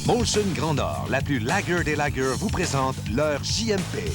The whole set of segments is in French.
Molson Grand Nord, la plus lager des lagers, vous présente leur JMP.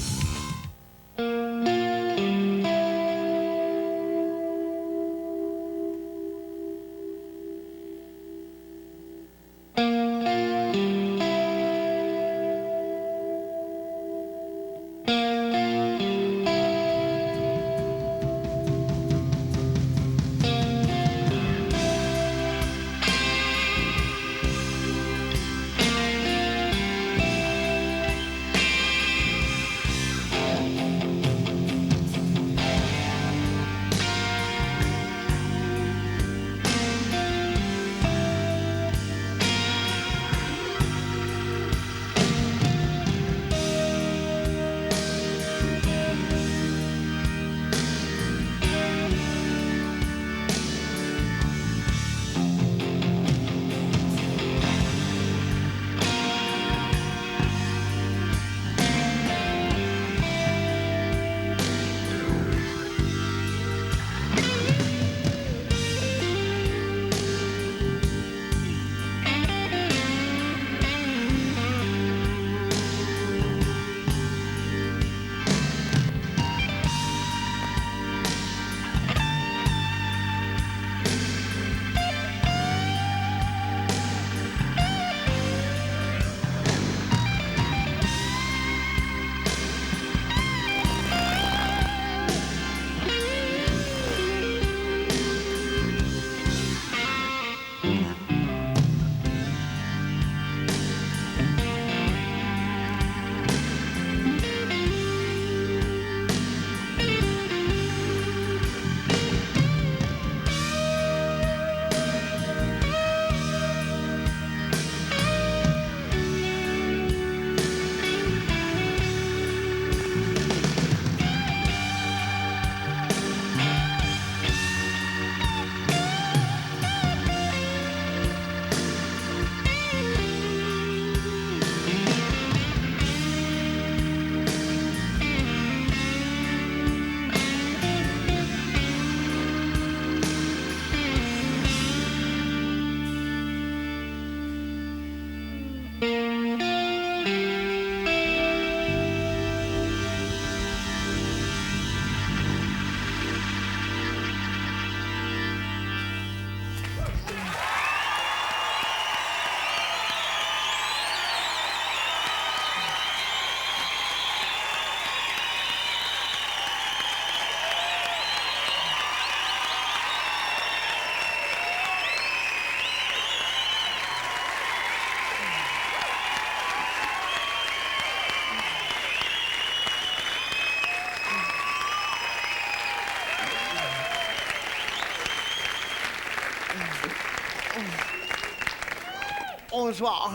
Bonsoir.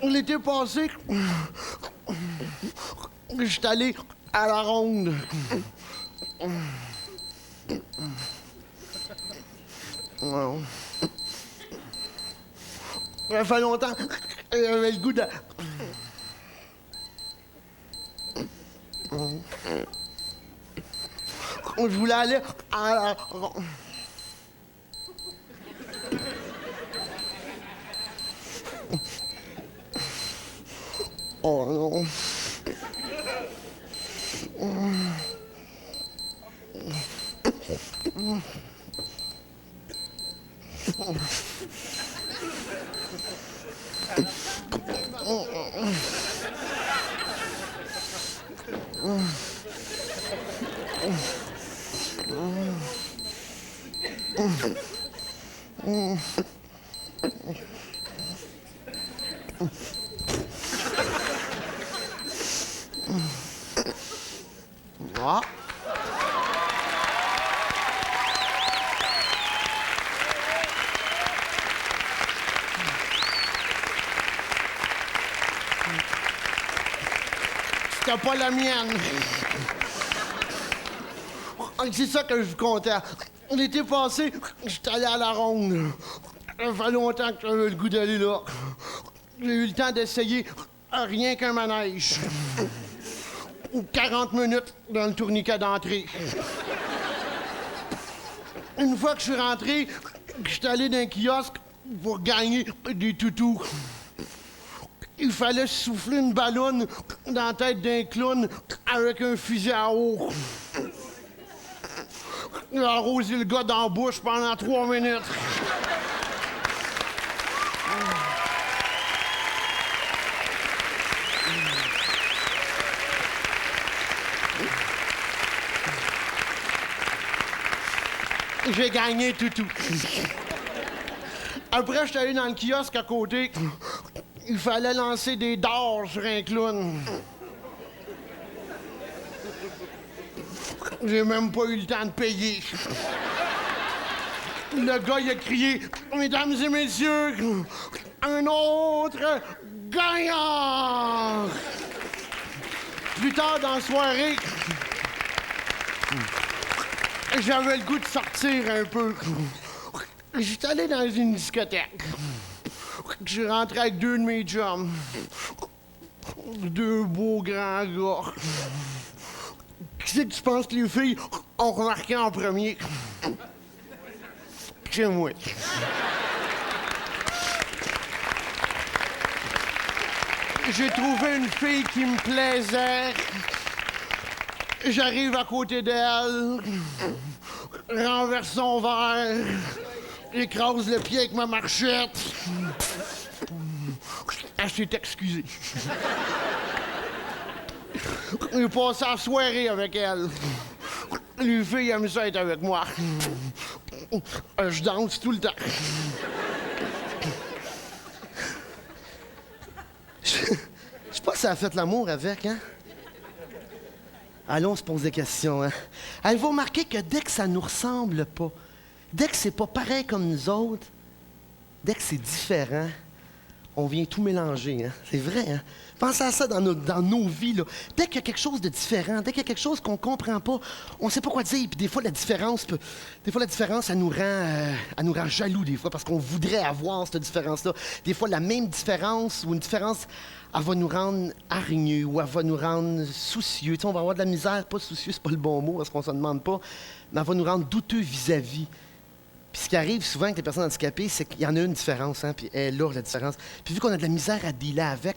L'été passé, je suis allé à la ronde. Ouais. Ça fait longtemps que j'avais le goût de... Je voulais aller à la ronde. Oh non. Ah. C'était pas la mienne. C'est ça que je vous comptais. L'été passé, j'étais allé à la ronde. Ça fait longtemps que j'avais le goût d'aller là. J'ai eu le temps d'essayer rien qu'un manège. 40 minutes dans le tourniquet d'entrée. Une fois que je suis rentré, que je suis allé dans un kiosque, pour gagner des toutous. Il fallait souffler une ballonne dans la tête d'un clown avec un fusil à eau. Il a arrosé le gars dans la bouche pendant 3 minutes. J'ai gagné toutou. Après, je suis allé dans le kiosque à côté. Il fallait lancer des dards sur un clown. J'ai même pas eu le temps de payer. Le gars, il a crié « Mesdames et messieurs, un autre gagnant! » Plus tard dans la soirée, j'avais le goût de sortir un peu. J'étais allé dans une discothèque. Je suis rentré avec 2 de mes chums. 2 beaux grands gars. Qui c'est que tu penses que les filles ont remarqué en premier? C'est moi. J'ai trouvé une fille qui me plaisait. J'arrive à côté d'elle, renverse son verre, écrase le pied avec ma marchette. Elle s'est excusée. J'ai passé la soirée avec elle. Les filles aiment ça être avec moi. Je danse tout le temps. Je sais pas si elle a fait l'amour avec, hein? Allons, on se pose des questions, hein? Avez-vous remarqué que dès que ça nous ressemble pas, dès que c'est pas pareil comme nous autres, dès que c'est différent, on vient tout mélanger, hein? C'est vrai, hein? Pensez à ça dans nos vies, là. Dès qu'il y a quelque chose de différent, dès qu'il y a quelque chose qu'on comprend pas, on sait pas quoi dire. Puis des fois, la différence, elle nous rend jaloux, des fois, parce qu'on voudrait avoir cette différence-là. Des fois, la même différence ou une différence, elle va nous rendre hargneux ou elle va nous rendre soucieux. Tu sais, on va avoir de la misère, pas soucieux, c'est pas le bon mot, parce qu'on se demande pas, mais elle va nous rendre douteux vis-à-vis. Puis ce qui arrive souvent avec les personnes handicapées, c'est qu'il y en a une différence, hein, puis elle est là, la différence. Puis vu qu'on a de la misère à dealer avec,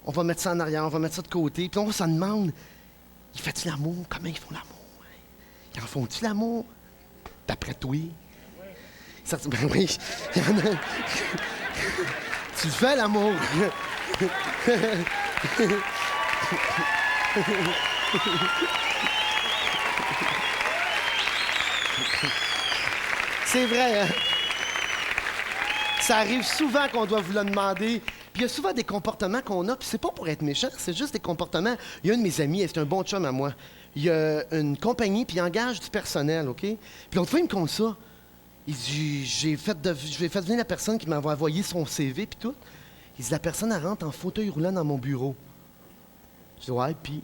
on va mettre ça en arrière, on va mettre ça de côté, puis on se demande, ils font-tu l'amour? Comment ils font l'amour? Ils en font-tu l'amour? D'après toi? Ben oui, il y en a... Tu le fais, l'amour? C'est vrai, hein? Ça arrive souvent qu'on doit vous le demander. Puis il y a souvent des comportements qu'on a, puis c'est pas pour être méchant, c'est juste des comportements. Il y a un de mes amis, c'est un bon chum à moi. Il y a une compagnie, puis il engage du personnel, OK? Puis l'autre fois, il me compte ça. Il dit, j'ai fait venir la personne qui m'avait envoyé son CV, puis tout. Il dit, la personne, elle rentre en fauteuil roulant dans mon bureau. Je dis, ouais, puis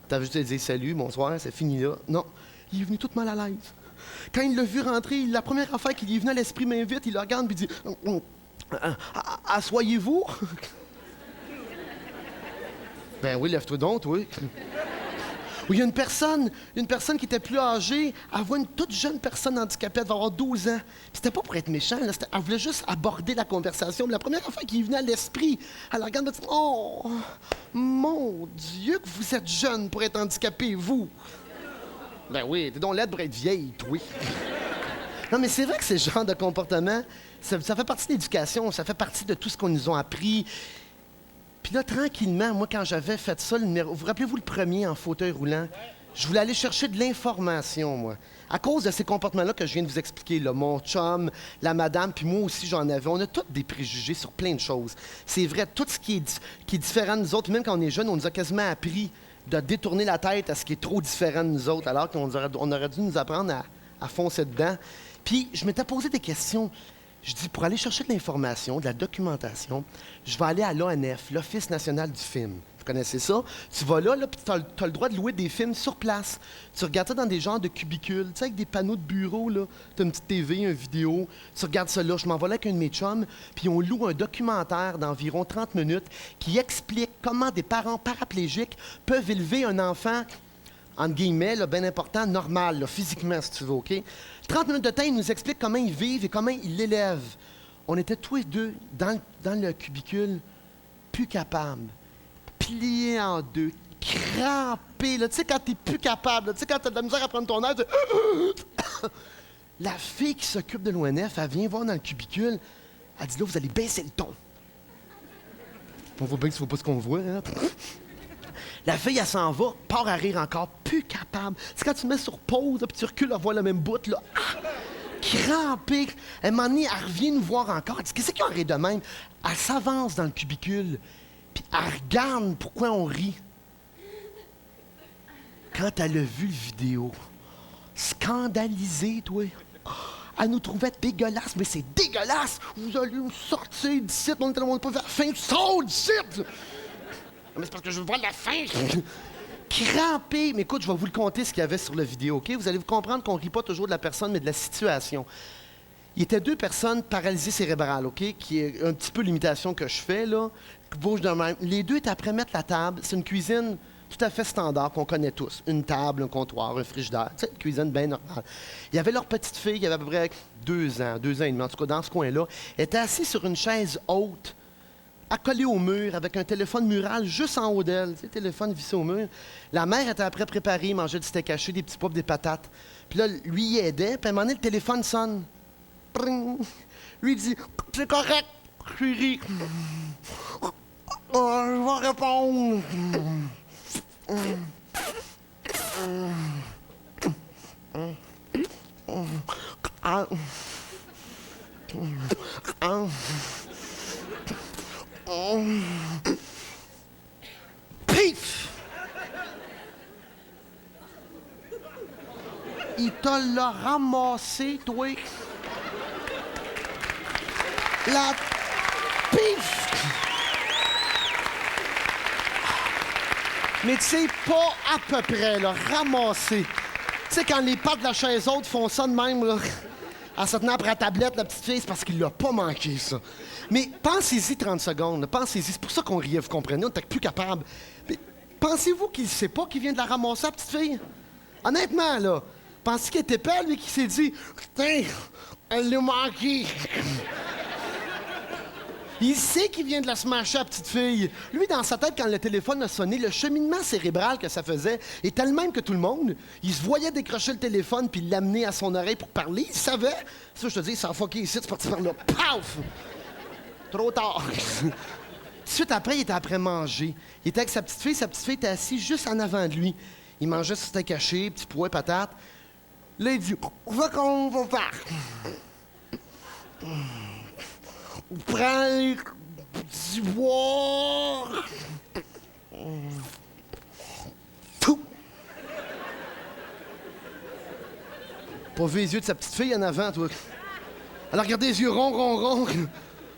t'as juste à dire salut, bonsoir, c'est fini là. Non, il est venu tout mal à l'aise. Quand il l'a vu rentrer, la première affaire qui lui est venue à l'esprit m'invite, il le regarde et dit « Assoyez-vous? » Ben oui, lève-toi donc, oui. Ou il y a une personne qui était plus âgée, elle voit une toute jeune personne handicapée, elle va avoir 12 ans. Puis c'était pas pour être méchant, là, elle voulait juste aborder la conversation. Mais la première affaire qui lui venait à l'esprit, elle la regarde et dit « Oh, mon Dieu que vous êtes jeune pour être handicapé, vous! » Ben oui, t'es donc laide pour être vieille, oui. Non, mais c'est vrai que c'est ce genre de comportement, ça fait partie de l'éducation, ça fait partie de tout ce qu'on nous a appris. Puis là, tranquillement, moi, quand j'avais fait ça, vous rappelez-vous le premier en fauteuil roulant? Je voulais aller chercher de l'information, moi. À cause de ces comportements-là que je viens de vous expliquer, là, mon chum, la madame, puis moi aussi, j'en avais. On a tous des préjugés sur plein de choses. C'est vrai, tout ce qui est différent de nous autres, même quand on est jeune, on nous a quasiment appris de détourner la tête à ce qui est trop différent de nous autres, alors qu'on aurait dû nous apprendre à foncer dedans. Puis, je m'étais posé des questions. Je dis, pour aller chercher de l'information, de la documentation, je vais aller à l'ONF, l'Office national du film. Vous connaissez ça? Tu vas là puis tu as le droit de louer des films sur place. Tu regardes ça dans des genres de cubicules, tu sais, avec des panneaux de bureau, là. Tu as une petite TV, une vidéo. Tu regardes ça là. Je m'en vais là avec un de mes chums, puis on loue un documentaire d'environ 30 minutes qui explique comment des parents paraplégiques peuvent élever un enfant, entre guillemets, là, bien important, normal, là, physiquement, si tu veux, OK? 30 minutes de temps, il nous explique comment ils vivent et comment ils l'élèvent. On était tous les deux dans le cubicule, plus capables, pliés en deux, crampés. Tu sais, quand t'es plus capable, tu sais, quand t'as de la misère à prendre ton air, la fille qui s'occupe de l'ONF, elle vient voir dans le cubicule, elle dit là, vous allez baisser le ton. On voit bien que c'est pas ce qu'on voit, hein? La fille, elle s'en va, part à rire encore, plus capable. C'est quand tu mets sur pause, puis tu recules, elle voit le même bout, là. Ah! Crampée. À un moment donné, elle revient nous voir encore. Elle dit, qu'est-ce qu'il y a de même? Elle s'avance dans le cubicule, puis elle regarde pourquoi on rit. Quand elle a vu le vidéo, scandalisée, toi. Elle nous trouvait dégueulasse, mais c'est dégueulasse! Vous allez me sortir d'ici, on ne peut pas faire faim, tu sors d'ici! Mais c'est parce que je veux voir la fin! Crampé! Mais écoute, je vais vous le conter ce qu'il y avait sur la vidéo, OK? Vous allez vous comprendre qu'on ne rit pas toujours de la personne, mais de la situation. Il était 2 personnes paralysées cérébrales, OK? Qui est un petit peu l'imitation que je fais, là. Qui bougent de même. Les 2 étaient après mettre la table. C'est une cuisine tout à fait standard qu'on connaît tous. Une table, un comptoir, un frigidaire. Tu sais, une cuisine bien normale. Il y avait leur petite fille, qui avait à peu près 2 ans, 2 ans et demi, en tout cas dans ce coin-là. Elle était assise sur une chaise haute, accolée au mur, avec un téléphone mural juste en haut d'elle. Tu sais, téléphone vissé au mur. La mère était après préparée, mangeait du steak haché, des petits pois, des patates. Puis là, lui, il aidait. Puis à un moment donné, le téléphone sonne. Pring. Lui, il dit « C'est correct, chérie. Je vais répondre. » Pif! Il te l'a ramassé, toi. La pif! Mais tu sais, pas à peu près, là, ramassé. Tu sais, quand les pattes de la chaise haute font ça de même, là, en se tenant après la tablette, la petite fille, c'est parce qu'il l'a pas manqué, ça. Mais pensez-y 30 secondes, là, pensez-y. C'est pour ça qu'on riait, vous comprenez, on était plus capable. Mais pensez-vous qu'il sait pas qu'il vient de la ramasser, la petite fille? Honnêtement, là, pensez qu'il était pas, lui, qui s'est dit « Putain, elle l'a manqué! » Il sait qu'il vient de la smasher, la petite fille. Lui, dans sa tête, quand le téléphone a sonné, le cheminement cérébral que ça faisait était le même que tout le monde. Il se voyait décrocher le téléphone puis l'amener à son oreille pour parler. Il savait. Ça, je te dis, ça a fucké ici, c'est parti par là. Paf! Trop tard. Tout de suite après, il était après manger. Il était avec sa petite fille était assise juste en avant de lui. Il mangeait son steak haché, petits pois, patates. Là, il dit, « Va qu'on va faire. Prends les petits bois. » Tout. Pas vu les yeux de sa petite fille en avant, toi. Elle a regardé les yeux ronds, ronds, ronds.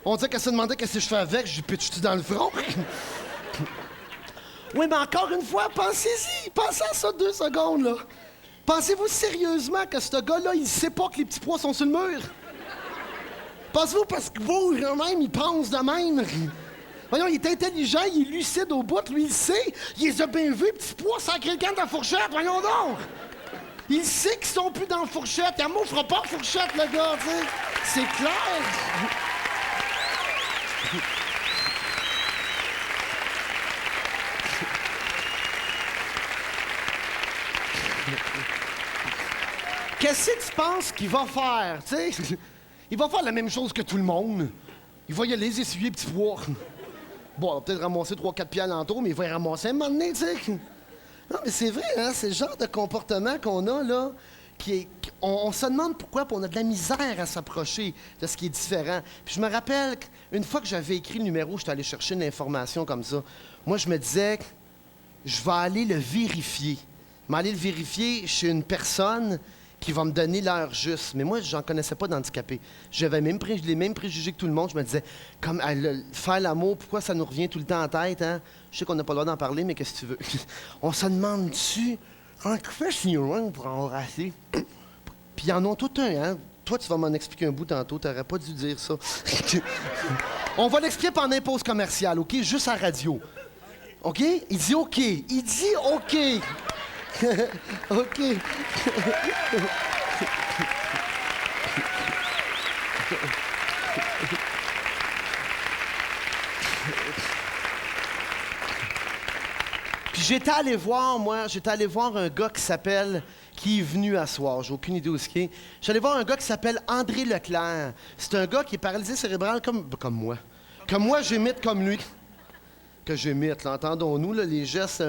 On dirait qu'elle se demandait qu'est-ce que je fais avec. J'ai pitché dans le front. Oui, mais encore une fois, pensez-y. Pensez à ça 2 secondes, là. Pensez-vous sérieusement que ce gars-là, il sait pas que les petits pois sont sur le mur? Pensez-vous parce qu'il bouge de même, il pense de même? Voyons, il est intelligent, il est lucide au bout, lui, il sait. Il les a bien vus, petits pois, sans quelqu'un dans la fourchette, voyons donc! Il sait qu'ils sont plus dans la fourchette. Il ne fera pas de fourchette, le gars, tu sais. C'est clair. Qu'est-ce que tu penses qu'il va faire, tu sais? Il va faire la même chose que tout le monde. Il va y aller les essuyer petits pois. Bon, il va peut-être ramasser 3-4 pieds alentour, mais il va y ramasser un moment donné, tu sais. Non, mais c'est vrai, hein? C'est le genre de comportement qu'on a, là, on se demande pourquoi, puis on a de la misère à s'approcher de ce qui est différent. Puis je me rappelle qu'une fois que j'avais écrit le numéro, j'étais allé chercher une information comme ça. Moi, je me disais, je vais aller le vérifier. Je vais aller le vérifier chez une personne qui va me donner l'heure juste. Mais moi, j'en connaissais pas d'handicapé. J'avais les mêmes préjugés que tout le monde. Je me disais, comme faire l'amour, pourquoi ça nous revient tout le temps en tête, hein? Je sais qu'on n'a pas le droit d'en parler, mais qu'est-ce que tu veux? On se demande-tu, comment tu fais si loin pour embrasser? Puis ils en ont tout un, hein? Toi, tu vas m'en expliquer un bout tantôt. T'aurais pas dû dire ça. On va l'expliquer pendant une pause commerciale, OK? Juste à radio. OK? Il dit OK. Il dit OK. OK. Puis j'étais allé voir un gars qui est venu à soir, j'ai aucune idée où c'est qui est. J'étais allé voir un gars qui s'appelle André Leclerc. C'est un gars qui est paralysé cérébral comme moi. Comme moi, j'imite comme lui. Que j'imite, là, entendons-nous, là, les gestes.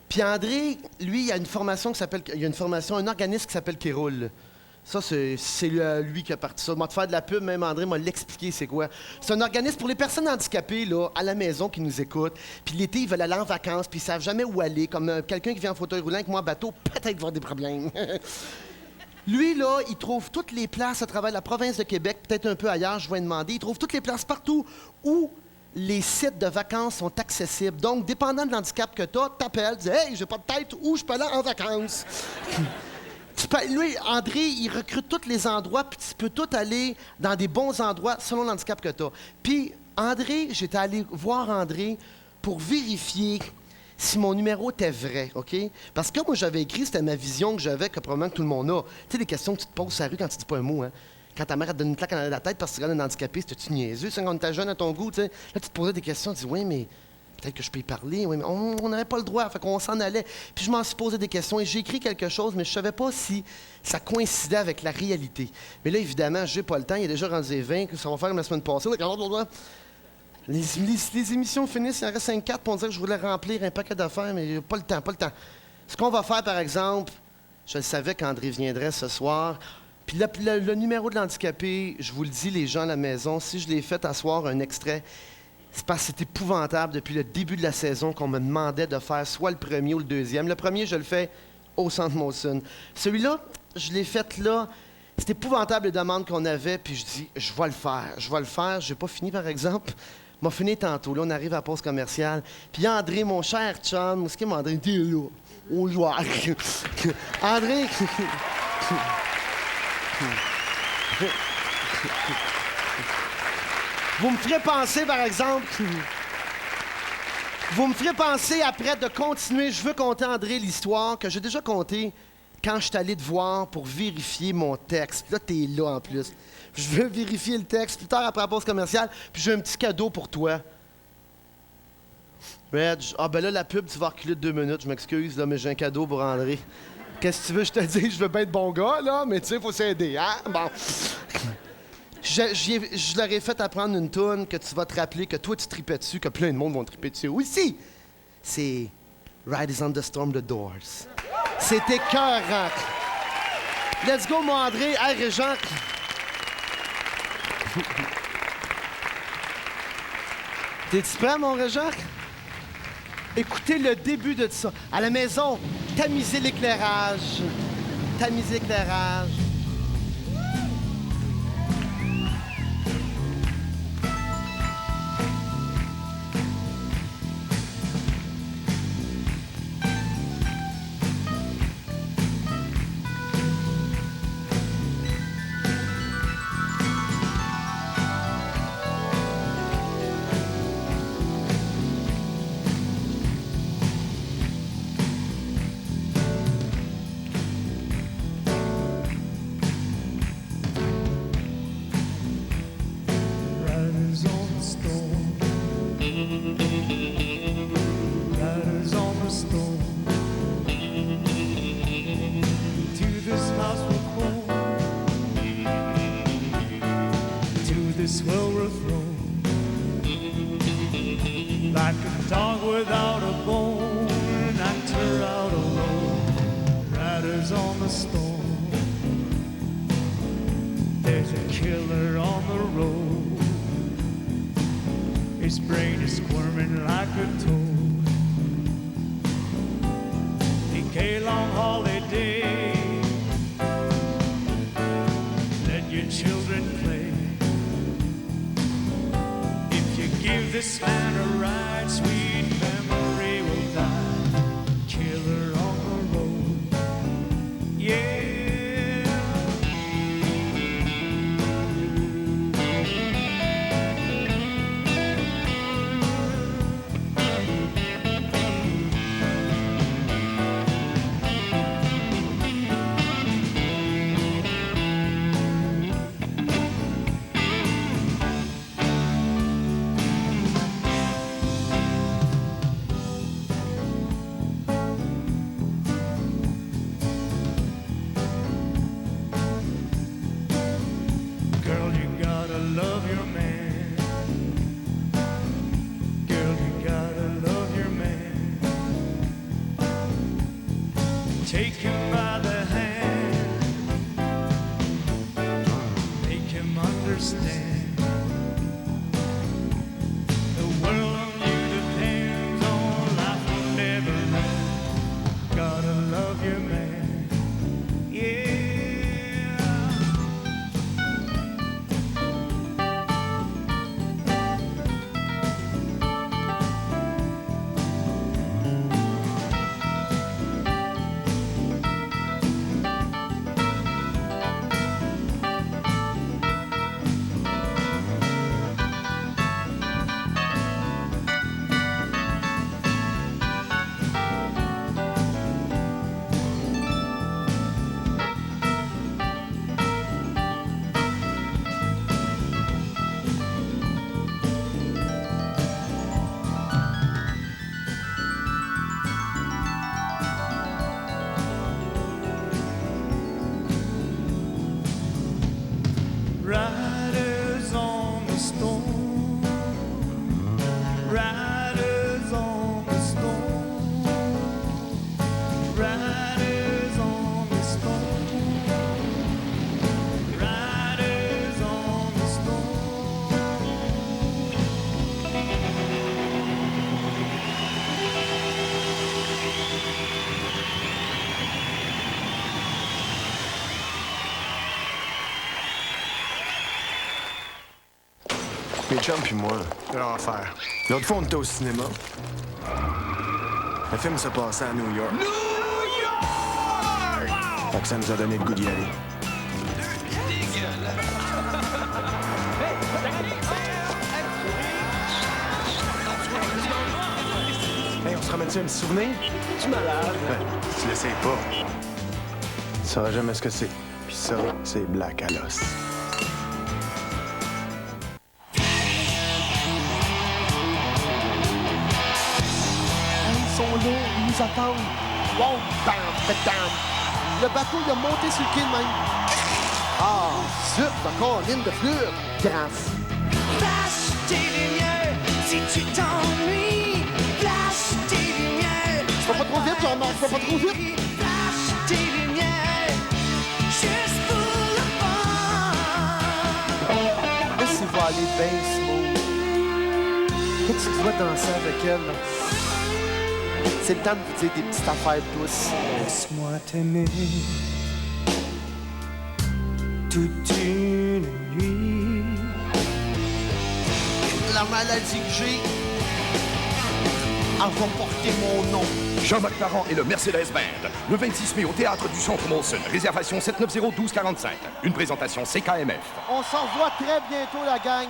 Puis André, lui, il a une formation un organisme qui s'appelle Kéroul. Ça, c'est lui qui a parti ça. Moi, de faire de la pub, même André m'a l'expliqué c'est quoi. C'est un organisme pour les personnes handicapées, là, à la maison, qui nous écoutent. Puis l'été, ils veulent aller en vacances, puis ils savent jamais où aller. Comme quelqu'un qui vient en fauteuil roulant avec moi en bateau, peut-être va avoir des problèmes. Lui, là, il trouve toutes les places à travers la province de Québec, peut-être un peu ailleurs, je vais demander. Il trouve toutes les places partout où les sites de vacances sont accessibles. Donc, dépendant de l'handicap que tu as, t'appelles, tu dis « Hey, j'ai pas de tête, où je peux aller en vacances? » Lui, André, il recrute tous les endroits, puis tu peux tout aller dans des bons endroits selon l'handicap que tu as. Puis, André, j'étais allé voir André pour vérifier si mon numéro était vrai, OK? Parce que moi, j'avais écrit, c'était ma vision que j'avais, que probablement que tout le monde a. Tu sais, les questions que tu te poses sur la rue quand tu dis pas un mot, hein? Quand ta mère elle te donne une claque dans la tête parce que tu regardes un handicapé, c'était-tu niaiseux? C'est quand t'es jeune à ton goût, tu sais. Là, tu te posais des questions, tu dis, oui, mais peut-être que je peux y parler, oui, mais on n'avait pas le droit, fait qu'on s'en allait. Puis je m'en suis posé des questions et j'ai écrit quelque chose, mais je savais pas si ça coïncidait avec la réalité. Mais là, évidemment, j'ai pas le temps, il est déjà rendu 20, que ça va faire la semaine passée. Les émissions finissent, il en reste 5-4, puis on dirait que je voulais remplir un paquet d'affaires, mais pas le temps. Ce qu'on va faire, par exemple, je le savais qu'André viendrait ce soir. Puis le numéro de l'handicapé, je vous le dis, les gens à la maison, si je l'ai fait asseoir un extrait, c'est parce que c'est épouvantable depuis le début de la saison qu'on me demandait de faire soit le premier ou le deuxième. Le premier, je le fais au Centre Molson. Celui-là, je l'ai fait là. C'est épouvantable les demandes qu'on avait, puis je dis, je vais le faire. J'ai pas fini, par exemple. M'a fini tantôt. Là, on arrive à la pause commerciale. Puis André, mon cher chum, ce qui m'a André, t'es là, au joueur. André... Vous me ferez penser, par exemple... Vous me ferez penser, après, de continuer. Je veux conter, André, l'histoire que j'ai déjà contée quand je suis allé te voir pour vérifier mon texte. Là, t'es là, en plus. Je veux vérifier le texte plus tard, après la pause commerciale, puis j'ai un petit cadeau pour toi. Reg, ben là, la pub, tu vas reculer de 2 minutes. Je m'excuse, là, mais j'ai un cadeau pour André. Qu'est-ce que tu veux, je te dis? Je veux bien être bon gars, là, mais tu sais, il faut s'aider, hein? Bon. Je leur ai fait apprendre une toune que tu vas te rappeler, que toi, tu tripais dessus, que plein de monde vont triper dessus. Oui, si! C'est Ride is on the Storm, The Doors. C'était écœurant. Let's go, mon André. Hey, Régent. T'es-tu prêt, mon Régent? Écoutez le début de ça. À la maison, tamisez l'éclairage. Tamisez l'éclairage. chum puis moi. L'enfer. L'autre fois, on était au cinéma. Le film se passait à New York. New York! Fait que ça nous a donné le goût d'y aller. Hey, on se ramène-tu un petit souvenir? Tu malade? Tu l'essayes pas. Tu sauras jamais ce que c'est. Puis ça, c'est Black à l'os. Ils sont là, ils nous attendent. Wow, bam, bam. Le bateau, il a monté sur le quai de même. Ah, zut, ma colline de flûte. Grâce. Flash tes lumières si tu t'ennuies. Flash tes lumières. Je vais pas trop vite, Jean-Marc, je vais pas trop vite. Flash tes lumières juste pour le fun. Laisse-y va aller bien smooth. Quand tu dois danser avec elle, là, c'est le temps de vous dire des petites affaires douces. Laisse-moi t'aimer toute une nuit. La maladie que j'ai, elle va porter mon nom. Jean-Marc Parent et le Mercedes Band. Le 26 mai au Théâtre du Centre Molson. Réservation 790-1245. Une présentation CKMF. On s'en revoit très bientôt, la gang.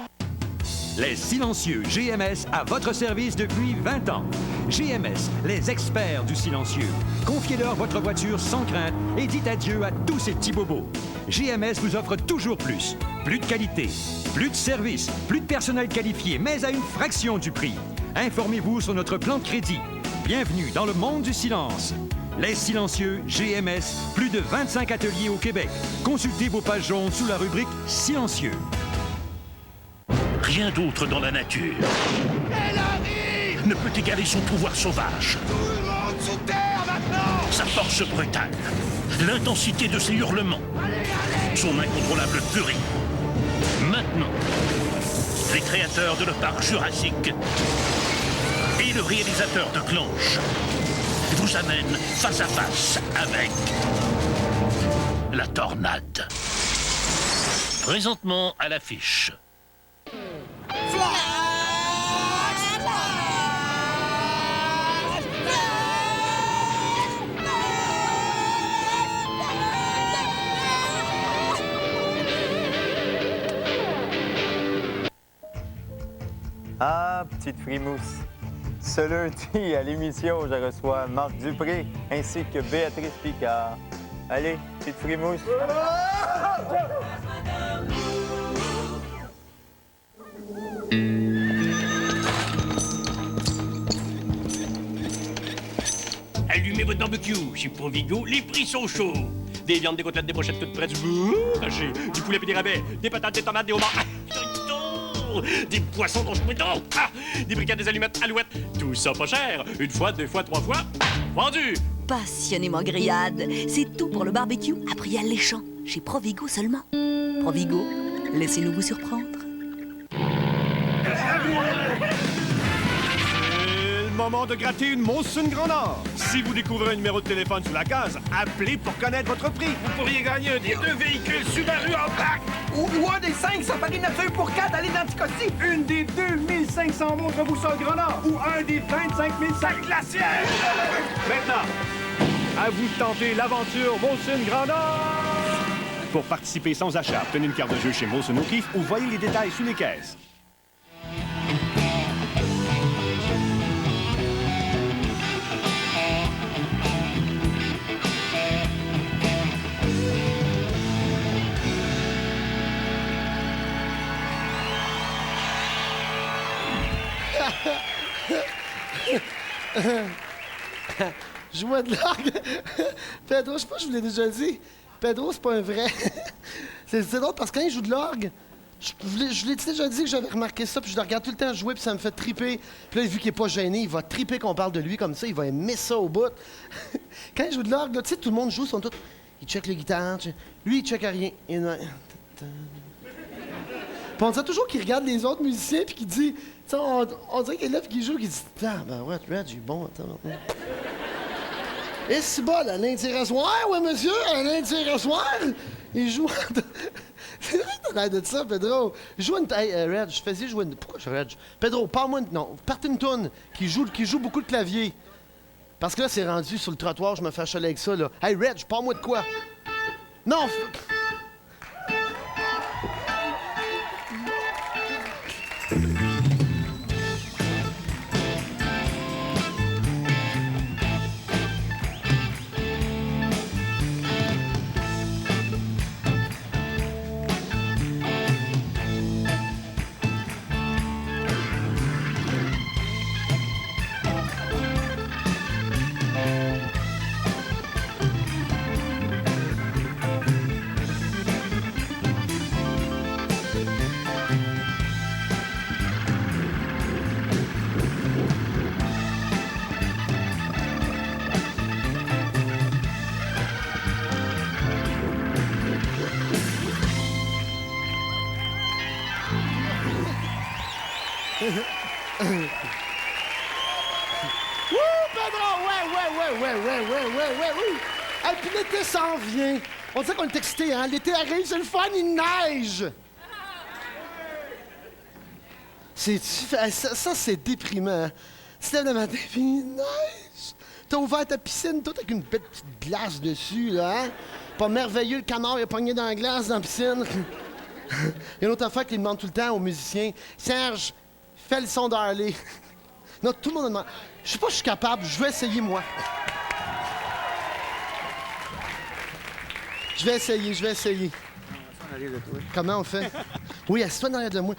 Les silencieux GMS à votre service depuis 20 ans. GMS, les experts du silencieux. Confiez-leur votre voiture sans crainte et dites adieu à tous ces petits bobos. GMS vous offre toujours plus. Plus de qualité, plus de service, plus de personnel qualifié, mais à une fraction du prix. Informez-vous sur notre plan de crédit. Bienvenue dans le monde du silence. Les silencieux GMS, plus de 25 ateliers au Québec. Consultez vos pages jaunes sous la rubrique silencieux. Rien d'autre dans la nature ne peut égaler son pouvoir sauvage. Tout le monde sous terre maintenant! Sa force brutale, l'intensité de ses hurlements, son incontrôlable furie. Maintenant, les créateurs de le parc Jurassique et le réalisateur de Clanche vous amènent face à face avec la tornade. Présentement à l'affiche. Ah, petite frimousse. Ce lundi, à l'émission, je reçois Marc Dupré ainsi que Béatrice Picard. Allez, petite frimousse. Allumez votre barbecue, chez Provigo, les prix sont chauds. Des viandes, des côtelettes, des brochettes toutes prêtes, du haché, du poulet et des rabais, des patates, des tomates, des homards, des poissons dont je peux des briquettes, des allumettes, alouettes, tout ça pas cher. Une fois, deux fois, trois fois, vendu. Passionnément grillade, c'est tout pour le barbecue à prix alléchant, chez Provigo seulement. Provigo, laissez-nous vous surprendre. Moment de gratter une Molson Grand Nord. Si vous découvrez un numéro de téléphone sous la case, appelez pour connaître votre prix. Vous pourriez gagner un des 2 véhicules Subaru en pack. Ou un des 5 Safari Nature pour 4 à l'identicosti. Une des 2500 montres boussole Grand Nord. Ou un des 25 000 sacs glaciaires. Maintenant, à vous de tenter l'aventure Molson Grand Nord. Pour participer sans achat, obtenez une carte de jeu chez Molson O'Keeffe ou voyez les détails sous les caisses. Jouer de l'orgue. Pedro, je sais pas, je vous l'ai déjà dit. Pedro, c'est pas un vrai. c'est drôle parce que quand il joue de l'orgue, je l'ai déjà dit que j'avais remarqué ça, puis je le regarde tout le temps jouer, puis ça me fait triper. Puis là, vu qu'il est pas gêné, il va triper qu'on parle de lui comme ça, il va aimer ça au bout. Quand il joue de l'orgue, tu sais, tout le monde joue, ils sont tous. Il check les guitares. Lui, il check à rien. Puis on dirait toujours qu'il regarde les autres musiciens, puis qu'il dit. On dirait qu'il est là, puis qu'il joue, qu'il dit. Ah, ben ouais, tu as du bon, attends. Et c'est bon, un indirasoir, ouais, monsieur, un indirasoir. Il joue... C'est vrai que t'as l'air de ça, Pedro. Il joue une... Hey, Reg, je faisais jouer une... Pourquoi je Reg? Pedro, parle-moi... Non, partez une toune qui joue beaucoup de clavier. Parce que là, c'est rendu sur le trottoir, je me fais achaler avec ça, là. Hey, Reg, parle-moi de quoi? Non! Ouais. Et puis l'été s'en vient. On sait qu'on est excité, hein? L'été arrive, c'est le fun, il neige. Ça, c'est déprimant. Tu te lèves le matin, puis il neige. T'as ouvert ta piscine, toi, avec une belle petite glace dessus, là, hein? Pas merveilleux, le canard, il a pogné dans la glace, dans la piscine. Il y a une autre affaire qui demande tout le temps aux musiciens. Serge, fais le son d'Harley. Non, tout le monde demande. Je sais pas si je suis capable, je vais essayer, moi. Je vais essayer. Comment on fait? Oui, assis-toi derrière de moi.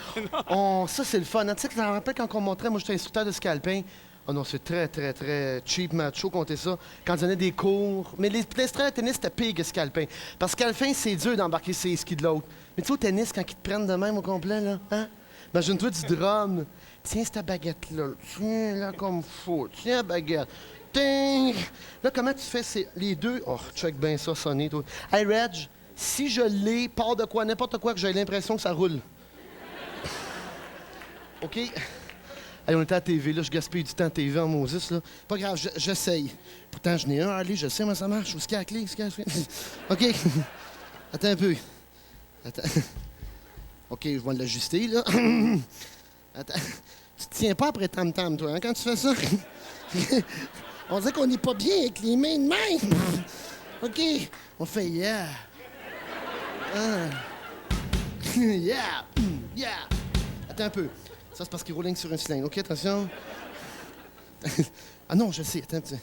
Ça, c'est le fun. Hein? Tu sais que je me rappelle quand on montrait, moi, j'étais instructeur de ski alpin. Oh non, c'est très, très, très cheap, macho, compter ça. Quand on donnait des cours. Mais les instructeurs de tennis, c'était pire que ski alpin. Parce qu'alpin, c'est dur d'embarquer sur les skis de l'autre. Mais tu sais, au tennis, quand ils te prennent de même au complet, là, hein? Imagine-toi du drum. Tiens cette baguette-là. Tiens, là, comme faut. Tiens la baguette. Ting! Là, comment tu fais les deux? Oh, check bien ça, sonner, toi. Hey, Reg, si je l'ai, part de quoi, n'importe quoi, que j'ai l'impression que ça roule. OK? Hey, on était à la TV, là, je gaspille du temps à TV en Moses, là. Pas grave, j'essaye. Pourtant, je n'ai un, allez, je sais, moi, ça marche. Où est-ce qu'il y a la clé? OK. Attends un peu. Attends. OK, je vais l'ajuster, là. Attends. Tu te tiens pas après tam-tam, toi, hein, quand tu fais ça? On dirait qu'on n'est pas bien avec les mains de main. OK. On fait yeah. Yeah. Yeah. Attends un peu. Ça, c'est parce qu'il roule sur un cylindre. OK, attention. Ah non, je sais. Attends un petit.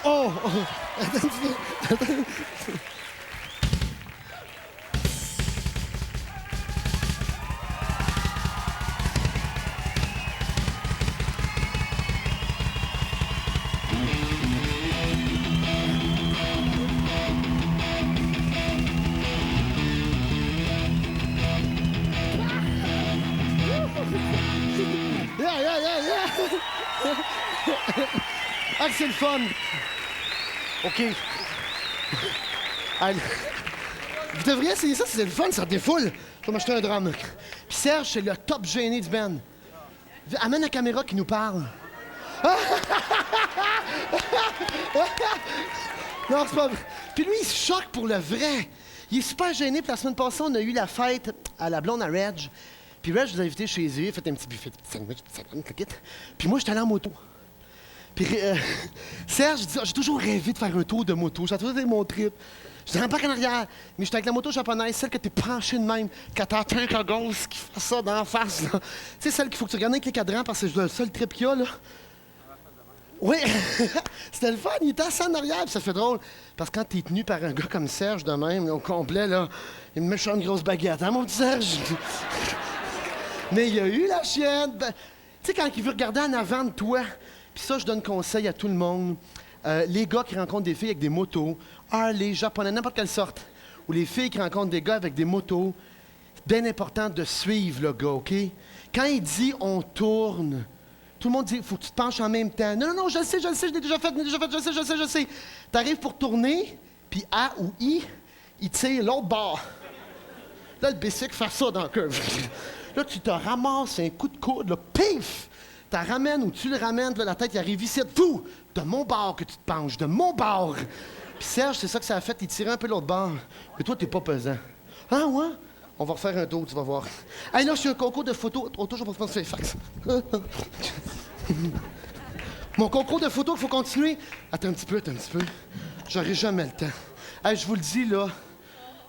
Oh! Attends un petit. Ah, c'est le fun! OK. Allez. Vous devriez essayer ça, c'est le fun, ça défoule. Je vais m'acheter un drum. Puis Serge, c'est le top gêné du band. Amène la caméra qui nous parle. Non, c'est pas vrai. Puis lui, il se choque pour le vrai. Il est super gêné. Puis la semaine passée, on a eu la fête à la blonde à Reg. Puis Reg, je l'ai invité chez eux, il a fait un petit buffet de sandwich, puis moi, j'étais allé en moto. Puis Serge, j'ai toujours rêvé de faire un tour de moto. J'ai toujours été mon trip. Je rembarque en arrière, mais j'étais avec la moto japonaise, celle que t'es penchée de même, quand t'entends un gosse qui fait ça d'en face, là. Tu sais, celle qu'il faut que tu regardes avec les cadrans parce que c'est le seul trip qu'il y a, là. Oui, c'était le fun, il était assis en arrière, puis ça fait drôle. Parce que quand t'es tenu par un gars comme Serge de même, au complet, là, une méchante grosse baguette, hein, mon petit Serge? Mais il y a eu la chienne. Tu sais, quand il veut regarder en avant de toi, puis ça, je donne conseil à tout le monde. Les gars qui rencontrent des filles avec des motos, Harley, japonais, n'importe quelle sorte, ou les filles qui rencontrent des gars avec des motos, c'est bien important de suivre le gars, OK? Quand il dit « on tourne », tout le monde dit « faut que tu te penches en même temps ». Non, je le sais, je l'ai déjà fait, je sais. T'arrives pour tourner, puis A ou I, il tire l'autre bord. Là, le bicycle fait ça dans le curve. Là, tu te ramasses un coup de coude, là, pif! Tu la ramènes ou tu le ramènes, là, la tête, il arrive ici, fou! De mon bord que tu te penches, de mon bord! Puis Serge, c'est ça que ça a fait, il tirait un peu l'autre bord. Mais toi, t'es pas pesant. Ah ouais? On va refaire un tour, tu vas voir. Hey, là, je suis un concours de photos. Toujours pour faire fax. Mon concours de photos, il faut continuer. Attends un petit peu. J'aurai jamais le temps. Hey, je vous le dis, là,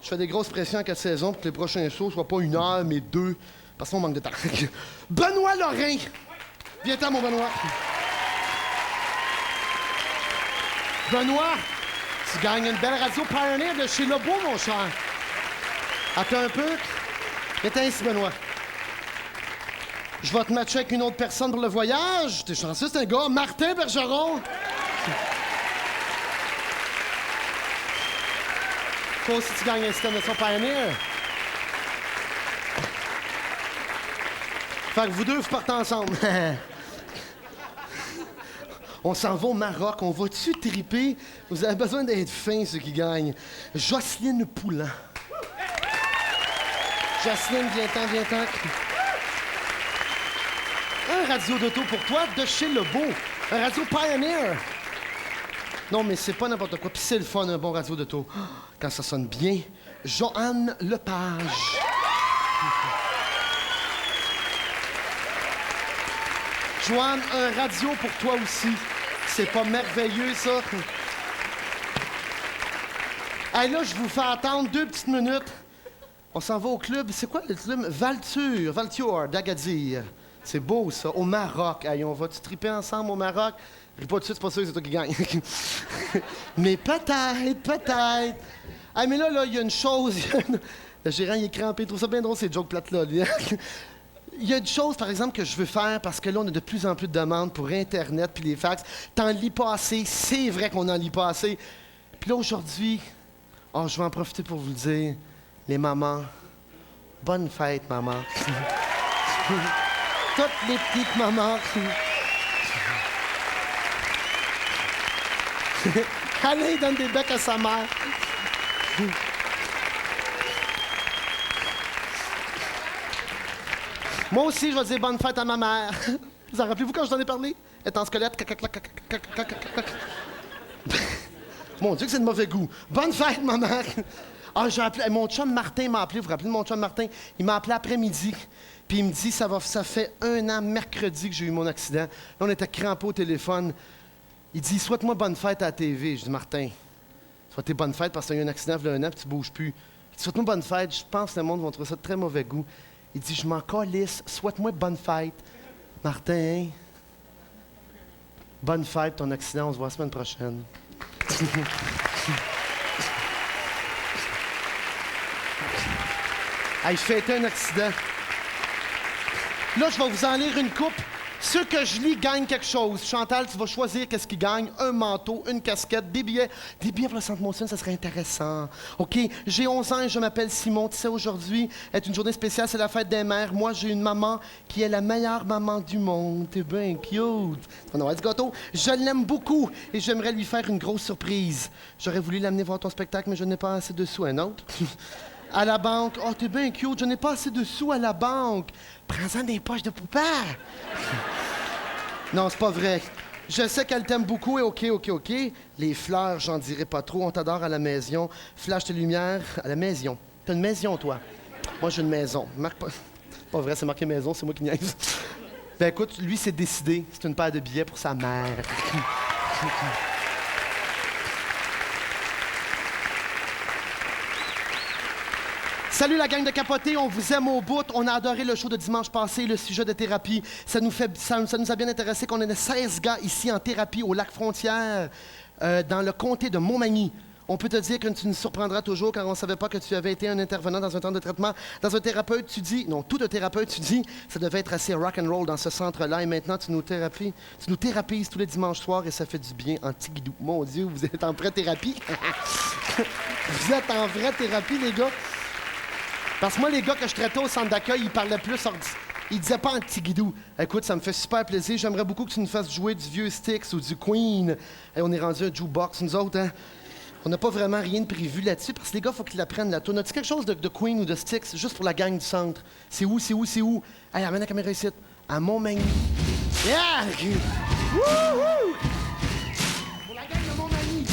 je fais des grosses pressions en 4 saisons pour que les prochains shows soient pas 1 heure, mais 2, parce qu'on manque de temps. Benoît Lorrain! Viens-t'en, mon Benoît. Benoît, tu gagnes une belle radio Pioneer de chez Lebeau, mon cher. Attends un peu. Viens-t'en ici, Benoît. Je vais te matcher avec une autre personne pour le voyage. T'es chanceux, c'est un gars. Martin Bergeron. Toi aussi, tu gagnes un système de son Pioneer. Fait que vous deux, vous partez ensemble. On s'en va au Maroc. On va-tu triper? Vous avez besoin d'être fins, ceux qui gagnent. Jocelyne Poulin. Jocelyne, viens-t'en. Un radio d'auto pour toi de chez Lebeau. Un radio Pioneer. Non, mais c'est pas n'importe quoi. Puis c'est le fun, un bon radio d'auto. Quand ça sonne bien. Joanne Lepage. Joanne, un radio pour toi aussi. C'est pas merveilleux, ça? Hey, là, je vous fais attendre 2 petites minutes. On s'en va au club. C'est quoi le club? Valture d'Agadir. C'est beau, ça. Au Maroc. Hey, on va-tu triper ensemble au Maroc? Ris pas tout de suite, c'est pas sûr que c'est toi qui gagne. Mais peut-être. Ah, mais là, il y a une chose. Le gérant, il est crampé. Il trouve ça bien drôle, ces jokes plates-là. Il y a une chose, par exemple, que je veux faire, parce que là, on a de plus en plus de demandes pour Internet puis les fax. T'en lis pas assez. C'est vrai qu'on en lit pas assez. Puis là, aujourd'hui, je vais en profiter pour vous le dire. Les mamans, bonne fête, maman. Toutes les petites mamans. Allez, donne des becs à sa mère. Moi aussi, je vais dire bonne fête à ma mère. Vous en rappelez-vous quand je t'en ai parlé? Elle est en squelette. Mon Dieu, que c'est de mauvais goût. Bonne fête, ma mère. Ah, j'ai appelé. Mon chum Martin m'a appelé. Vous vous rappelez de mon chum Martin? Il m'a appelé après-midi. Puis il me dit, ça fait 1 an mercredi que j'ai eu mon accident. Là, on était crampés au téléphone. Il dit, souhaite-moi bonne fête à la TV. Je dis, Martin, souhaitez bonne fête parce que tu as eu un accident il y a 1 an et tu bouges plus. Il dit, souhaite-moi bonne fête. Je pense que le monde va trouver ça de très mauvais goût. Il dit, je m'en calisse. Souhaite-moi bonne fête. Martin, bonne fête, ton accident. On se voit la semaine prochaine. Hey, je fêtais un accident. Là, je vais vous en lire une coupe. Ceux que je lis gagnent quelque chose. Chantal, tu vas choisir qu'est-ce qui gagne. Un manteau, une casquette, des billets. Des billets pour le Centre Molson, ça serait intéressant. OK? J'ai 11 ans et je m'appelle Simon. Tu sais, aujourd'hui est une journée spéciale, c'est la fête des mères. Moi, j'ai une maman qui est la meilleure maman du monde. T'es bien cute. Tu vas avoir du gâteau. Je l'aime beaucoup et j'aimerais lui faire une grosse surprise. J'aurais voulu l'amener voir ton spectacle, mais je n'ai pas assez de sous. Un autre? À la banque. Oh, t'es bien cute. Je n'ai pas assez de sous à la banque. Prends-en des poches de poupée. Non, c'est pas vrai. Je sais qu'elle t'aime beaucoup et OK. Les fleurs, j'en dirai pas trop. On t'adore à la maison. Flash de lumière à la maison. T'as une maison, toi? Moi, j'ai une maison. Marque pas. Pas vrai, c'est marqué maison, c'est moi qui niaise. Ben écoute, lui, c'est décidé. C'est une paire de billets pour sa mère. Salut la gang de Capoté, on vous aime au bout. On a adoré le show de dimanche passé, le sujet de thérapie. Ça nous a bien intéressé qu'on ait 16 gars ici en thérapie au Lac-Frontière, dans le comté de Montmagny. On peut te dire que tu nous surprendras toujours car on ne savait pas que tu avais été un intervenant dans un temps de traitement. Dans un thérapeute, tu dis, non, tout un thérapeute, tu dis, ça devait être assez rock'n'roll dans ce centre-là. Et maintenant, tu nous thérapises tous les dimanches soirs et ça fait du bien en tigidou. Mon Dieu, vous êtes en vraie thérapie. Vous êtes en vraie thérapie, les gars. Parce que moi, les gars que je traitais au centre d'accueil, ils parlaient plus ils disaient pas en tigidou. Écoute, ça me fait super plaisir. J'aimerais beaucoup que tu nous fasses jouer du vieux Styx ou du Queen. Et on est rendu un jukebox, nous autres, hein? On n'a pas vraiment rien de prévu là-dessus parce que les gars, il faut qu'ils l'apprennent la tourne. As-tu quelque chose de Queen ou de Styx juste pour la gang du centre? C'est où? Hey, amène la caméra ici. À Montmagny. Yeah! Wouhou! Pour la gang de Montmagny.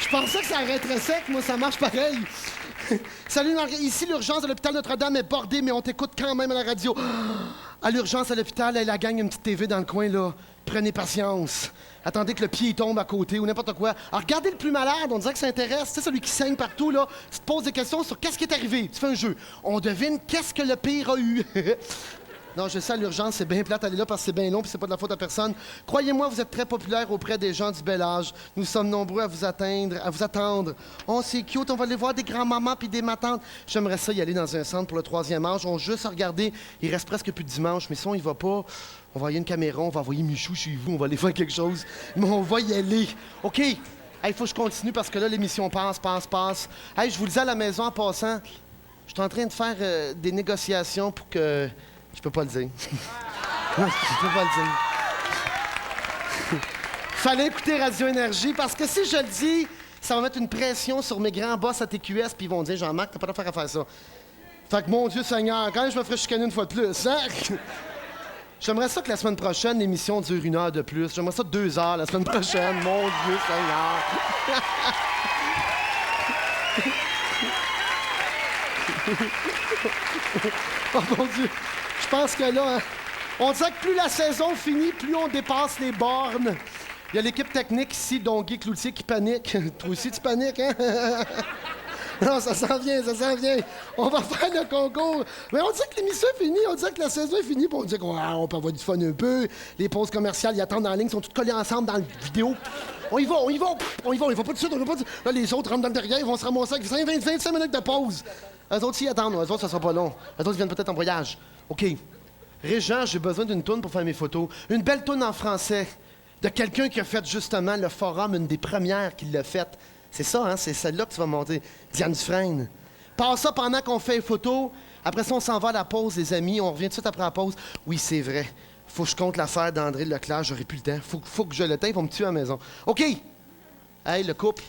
Je pensais que ça arrêterait sec, moi, ça marche pareil. Salut, ici, l'urgence de l'hôpital Notre-Dame est bordée, mais on t'écoute quand même à la radio. À l'urgence à l'hôpital, la gang, une petite TV dans le coin, là. Prenez patience. Attendez que le pied tombe à côté ou n'importe quoi. Alors, regardez le plus malade, on dirait que ça intéresse. Tu sais, celui qui saigne partout, là. Tu te poses des questions sur qu'est-ce qui est arrivé. Tu fais un jeu. On devine qu'est-ce que le pire a eu. Non, je sais, à l'urgence, c'est bien plate, aller là parce que c'est bien long puis c'est pas de la faute à personne. Croyez-moi, vous êtes très populaire auprès des gens du bel âge. Nous sommes nombreux à vous attendre. Oh, c'est cute, on va aller voir des grands-mamans puis des matantes. J'aimerais ça y aller dans un centre pour le 3e âge. On juste à regarder. Il reste presque plus de dimanche, mais si on y va pas, on va envoyer une caméra, on va envoyer Michou chez vous, on va aller faire quelque chose. Mais on va y aller. OK? Hey, faut que je continue parce que là, l'émission passe. Hey, je vous le dis à la maison en passant, je suis en train de faire des négociations pour que... Je peux pas le dire. Je peux pas le dire. Fallait écouter Radio Énergie parce que si je le dis, ça va mettre une pression sur mes grands boss à TQS puis ils vont dire Jean-Marc, t'as pas d'affaire à faire ça. Fait que mon Dieu Seigneur, quand même je me ferais chicaner une fois de plus, hein? J'aimerais ça que la semaine prochaine, l'émission dure 1 heure de plus. J'aimerais ça 2 heures la semaine prochaine. Mon Dieu Seigneur. Oh mon Dieu. Je pense que là, hein, on dirait que plus la saison finit, plus on dépasse les bornes. Il y a l'équipe technique ici, dont Guy Cloutier, qui panique. Toi aussi, tu paniques, hein? Non, ça s'en vient. On va faire le concours. Mais on dirait que l'émission est finie, on dirait que la saison est finie, puis on dit qu'on peut avoir du fun un peu. Les pauses commerciales, ils attendent en ligne, ils sont tous collés ensemble dans la vidéo. On y va pas tout de suite, Là, les autres rentrent dans le derrière, ils vont se ramasser avec 25 minutes de pause. Eux autres, ils attendent, eux autres, ça sera pas long. Eux autres, ils viennent peut-être en voyage. OK. Régent, j'ai besoin d'une toune pour faire mes photos. Une belle toune en français. De quelqu'un qui a fait justement le forum, une des premières qui l'a faite. C'est ça, hein? C'est celle-là que tu vas monter. Diane Dufresne. Passe ça pendant qu'on fait les photos. Après ça, on s'en va à la pause, les amis. On revient tout de suite après la pause. Oui, c'est vrai. Faut que je compte l'affaire d'André Leclerc. J'aurai plus le temps. Faut que je le tape. On me tue à la maison. OK. Hey, le couple.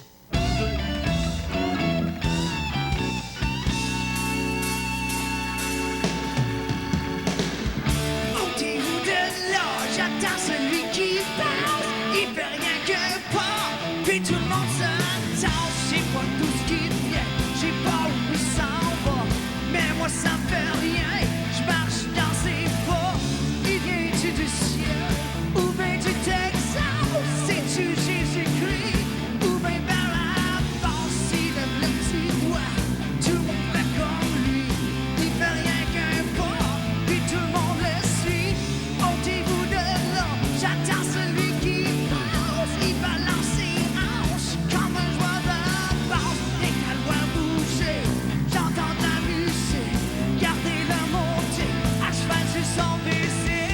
J'attends celui qui passe, il fait rien que pas, puis tout le monde s'attend. J'ai pas tout ce qui vient, j'ai pas où ça va, mais moi ça me fait rien, je marche dans ses pas. Il vient-tu du ciel, ou bien du Texas, c'est-tu Jésus-Christ, ou bien vers l'avance, il lève le petit doigt, tout le monde fait comme lui, il fait rien qu'un pas, puis tout le monde le suit. Ôtez-vous de là, j'attends celui qui passe. Il balance ses hanches comme un joueur de basse. Et qu'à le voir bouger, j'entends de la musique. Gardez-le monter, à cheval sur son baiser.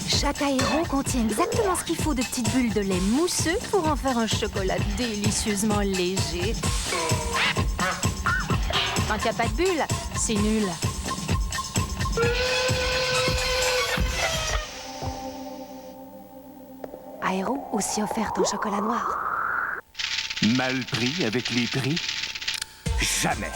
Chaque aéro contient exactement ce qu'il faut de petites bulles de lait mousseux pour en faire un chocolat délicieusement léger. Quand il n'y a pas de bulles, c'est nul. Aéro aussi offerte en chocolat noir. Mal pris avec les prix? Jamais.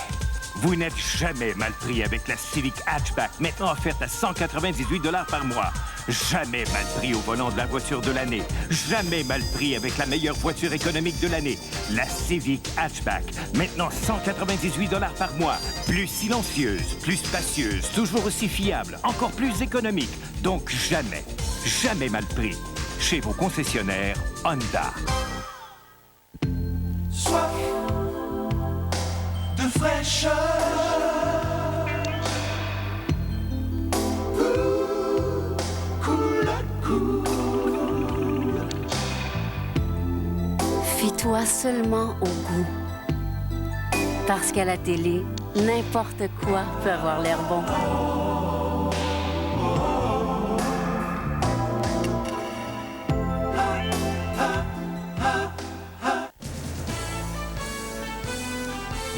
Vous n'êtes jamais mal pris avec la Civic Hatchback, maintenant offerte à 198$ par mois. Jamais mal pris au volant de la voiture de l'année. Jamais mal pris avec la meilleure voiture économique de l'année. La Civic Hatchback, maintenant 198$ par mois. Plus silencieuse, plus spacieuse, toujours aussi fiable, encore plus économique. Donc jamais mal pris. Chez vos concessionnaires Honda. Soif de fraîcheur. Fie-toi seulement au goût. Parce qu'à la télé, n'importe quoi peut avoir l'air bon.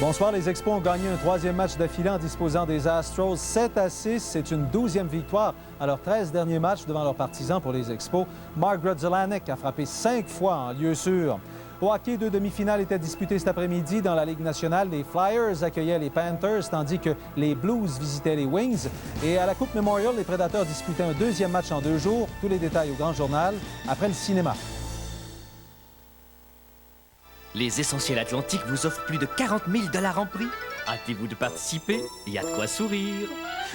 Bon, Bonsoir. Les Expos ont gagné un 3e match d'affilée en disposant des Astros 7-6. C'est une 12e victoire à leurs 13 derniers matchs devant leurs partisans pour les Expos. Mark Grudzielanek a frappé 5 fois en lieu sûr. Au hockey, 2 demi-finales étaient disputées cet après-midi. Dans la Ligue nationale, les Flyers accueillaient les Panthers, tandis que les Blues visitaient les Wings. Et à la Coupe Memorial, les Prédateurs disputaient un 2e match en 2 jours. Tous les détails au Grand Journal, après le cinéma. Les Essentiels Atlantiques vous offrent plus de 40 000 $ en prix. Hâtez-vous de participer, il y a de quoi sourire.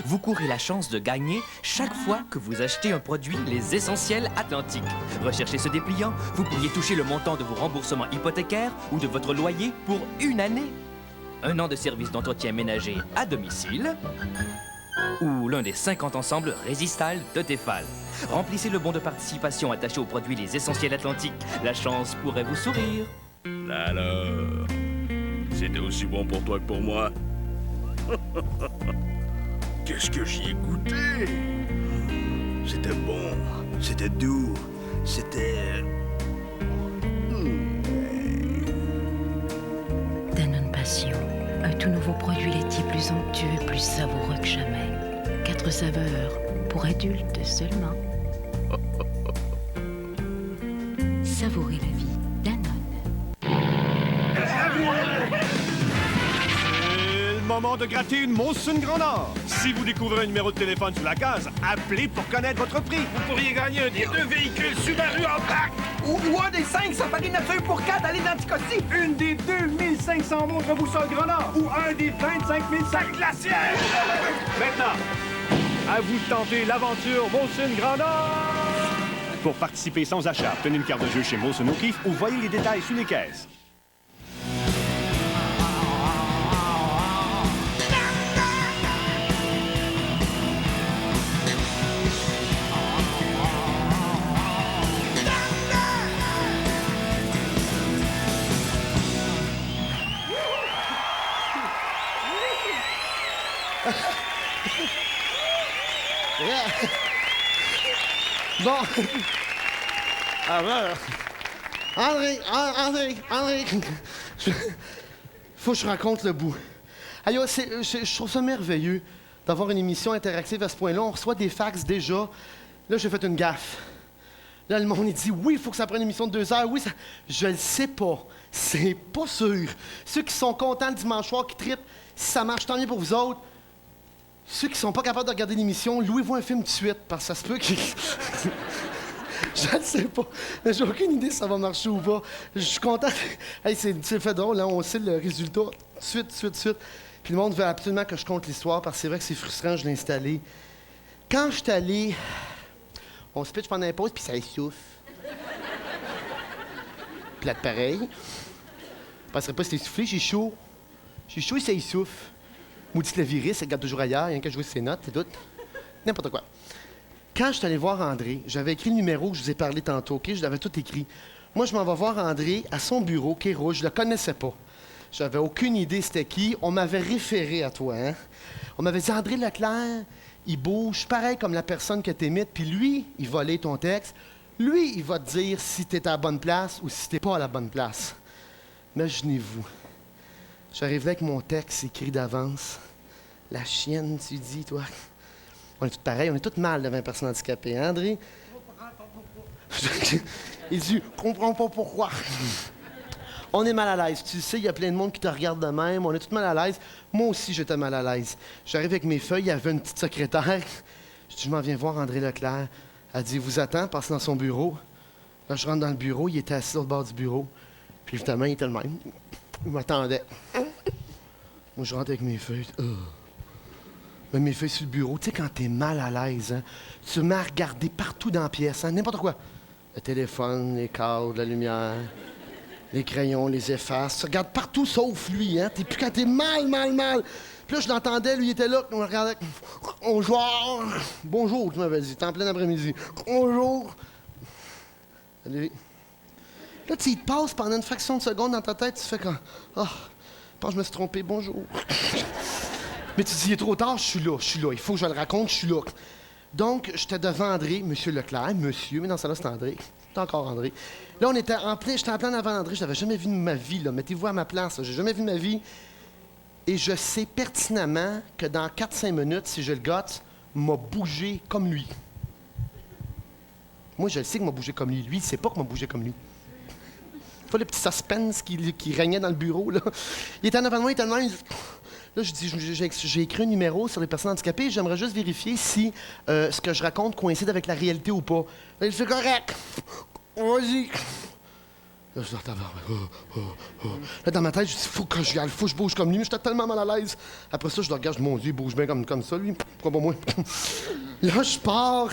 Vous courez la chance de gagner chaque fois que vous achetez un produit Les Essentiels Atlantiques. Recherchez ce dépliant, vous pourriez toucher le montant de vos remboursements hypothécaires ou de votre loyer pour 1 année. 1 an de service d'entretien ménager à domicile ou l'un des 50 ensembles Résistal de Tefal. Remplissez le bon de participation attaché au produit Les Essentiels Atlantiques. La chance pourrait vous sourire. Alors, c'était aussi bon pour toi que pour moi? Qu'est-ce que j'y ai goûté? C'était bon, c'était doux, c'était... Danone Passion, un tout nouveau produit laitier plus onctueux et plus savoureux que jamais. 4 saveurs pour adultes seulement. Savourez la vie, Danone. Moment de gratter une Molson Grand Nord. Si vous découvrez un numéro de téléphone sous la case, appelez pour connaître votre prix. Vous pourriez gagner un des 2 véhicules Subaru en pack. Ou un des 5 safaris nature pour 4 à l'identicotie. Une des 2500 montres boussole Grand Nord. Ou un des 25 000 sacs glaciaires. Maintenant, à vous de tenter l'aventure Molson Grand Nord. Pour participer sans achat, obtenez une carte de jeu chez Molson O'Keeffe ou voyez les détails sous les caisses. Bon. Alors, André. Faut que je raconte le bout. Aïe, je trouve ça merveilleux d'avoir une émission interactive à ce point-là. On reçoit des fax déjà. Là, j'ai fait une gaffe. Là, le monde, il dit, oui, il faut que ça prenne une émission de 2 heures. Oui, ça... Je le sais pas. C'est pas sûr. Ceux qui sont contents le dimanche soir, qui trippent, si ça marche, tant mieux pour vous autres. Ceux qui sont pas capables de regarder l'émission, louez-vous un film tout de suite, parce que ça se peut que... Je ne sais pas. J'ai aucune idée si ça va marcher ou pas. Je suis content. Hey, c'est fait drôle, hein? On sait le résultat. Suite. Puis le monde veut absolument que je compte l'histoire, parce que c'est vrai que c'est frustrant, je l'ai installé. Quand je suis allé... On se pitch pendant la pause, puis ça essouffle. Plate pareil. Je penserais pas que c'était essoufflé, j'ai chaud. J'ai chaud et ça essouffle. Maudit le virus, elle regarde toujours ailleurs, rien qu'à jouer ses notes, c'est tout. N'importe quoi. Quand je suis allé voir André, j'avais écrit le numéro que je vous ai parlé tantôt, OK? Je l'avais tout écrit. Moi, je m'en vais voir André à son bureau, qui est rouge, je le connaissais pas. J'avais aucune idée c'était qui. On m'avait référé à toi, hein? On m'avait dit, André Leclerc, il bouge pareil comme la personne que t'imites, puis lui, il va lire ton texte. Lui, il va te dire si t'es à la bonne place ou si t'es pas à la bonne place. Imaginez-vous. J'arrive là avec mon texte écrit d'avance. La chienne, tu dis, toi. On est tous pareils, on est tous mal devant une personne handicapée, hein, André? Il dit, comprends pas pourquoi. On est mal à l'aise. Tu le sais, il y a plein de monde qui te regarde de même. On est tous mal à l'aise. Moi aussi, j'étais mal à l'aise. J'arrive avec mes feuilles, il y avait une petite secrétaire. Je dis, je m'en viens voir André Leclerc. Elle dit, vous attend, passez dans son bureau. Là, je rentre dans le bureau, il était assis au bord du bureau. Puis évidemment, il était le même. Il m'attendait. Moi, je rentre avec mes feuilles. Mais mes feuilles sur le bureau, tu sais, quand t'es mal à l'aise, hein, tu m'as regardé partout dans la pièce, hein, n'importe quoi. Le téléphone, les câbles, la lumière, les crayons, les effaces. Tu regardes partout sauf lui, hein. Puis quand t'es mal. Puis là, je l'entendais, lui, il était là, on le regardait. Bonjour, tu m'avais dit, t'es en plein après-midi. Bonjour. Salut. Là, tu y te passes pendant une fraction de seconde dans ta tête, tu fais comme, je pense que je me suis trompé, bonjour. Mais tu dis, il est trop tard, je suis là, il faut que je le raconte, je suis là. Donc, j'étais devant André, Monsieur Leclerc, monsieur, mais dans ça là, c'est André. C'est encore André. Là, j'étais en plein avant André, je l'avais jamais vu de ma vie, là. Mettez-vous à ma place, là. J'ai jamais vu de ma vie. Et je sais pertinemment que dans 4-5 minutes, si je le gâte, m'a bougé comme lui. Moi, je le sais qu'il m'a bougé comme lui. Lui, il sait pas qu'il m'a bougé comme lui. Pas le petit suspense qui régnait dans le bureau, là. Il était en avant de moi, il était de même. Là, je dis, j'ai écrit un numéro sur les personnes handicapées, j'aimerais juste vérifier si ce que je raconte coïncide avec la réalité ou pas. Là, c'est correct. Vas-y. Là, je dis, Là, dans ma tête, je dis, faut que j'y aille, faut que je bouge comme lui. Mais j'étais tellement mal à l'aise. Après ça, je le regarde, mon Dieu, il bouge bien comme ça, lui. Pourquoi pas moi? Là, je pars.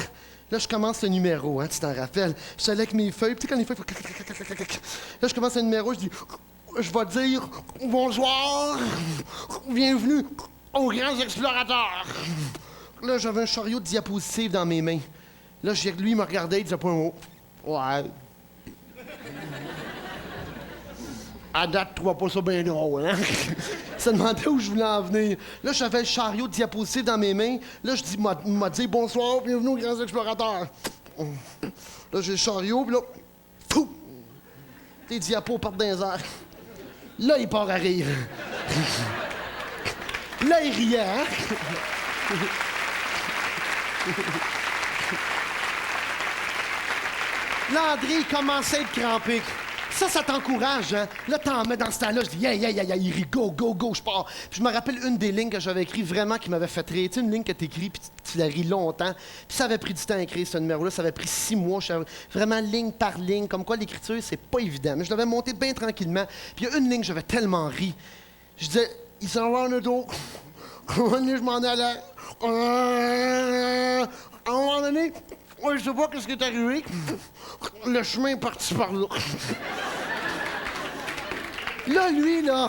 Là, je commence le numéro, hein, tu t'en rappelles. Je suis allé avec mes feuilles, tu sais, quand les feuilles font... Là, je commence le numéro, je dis, je vais dire, bonsoir, bienvenue aux grands explorateurs. Là, j'avais un chariot de diapositives dans mes mains. Là, lui, il me regardait, il disait pas un mot. Ouais. À date, tu vois pas ça bien drôle, hein? Ça demandait où je voulais en venir. Là, j'avais le chariot de diapositives dans mes mains. Là, je dis, m'a dit bonsoir, bienvenue aux grands explorateurs. Là, j'ai le chariot, puis là, fou! Les diapos partent dans les airs. Là, il part à rire. Là, il riait, hein? Là, André, il commençait à être crampé. Ça t'encourage, hein? Là, t'en mets dans ce temps-là, je dis, yeah, il rit, go, je pars. Puis je me rappelle une des lignes que j'avais écrites vraiment qui m'avait fait rire. Tu sais, une ligne que t'écris, puis tu la ris longtemps. Puis ça avait pris du temps à écrire, ce numéro-là. Ça avait pris 6 mois. Vraiment ligne par ligne. Comme quoi, l'écriture, c'est pas évident. Mais je l'avais monté bien tranquillement. Puis il y a une ligne que j'avais tellement ri. Je disais, il s'en va en auto. À un moment donné, je m'en allais. À un moment donné, je sais pas qu'est-ce qui est arrivé. Le chemin est parti par là. Là, lui, là,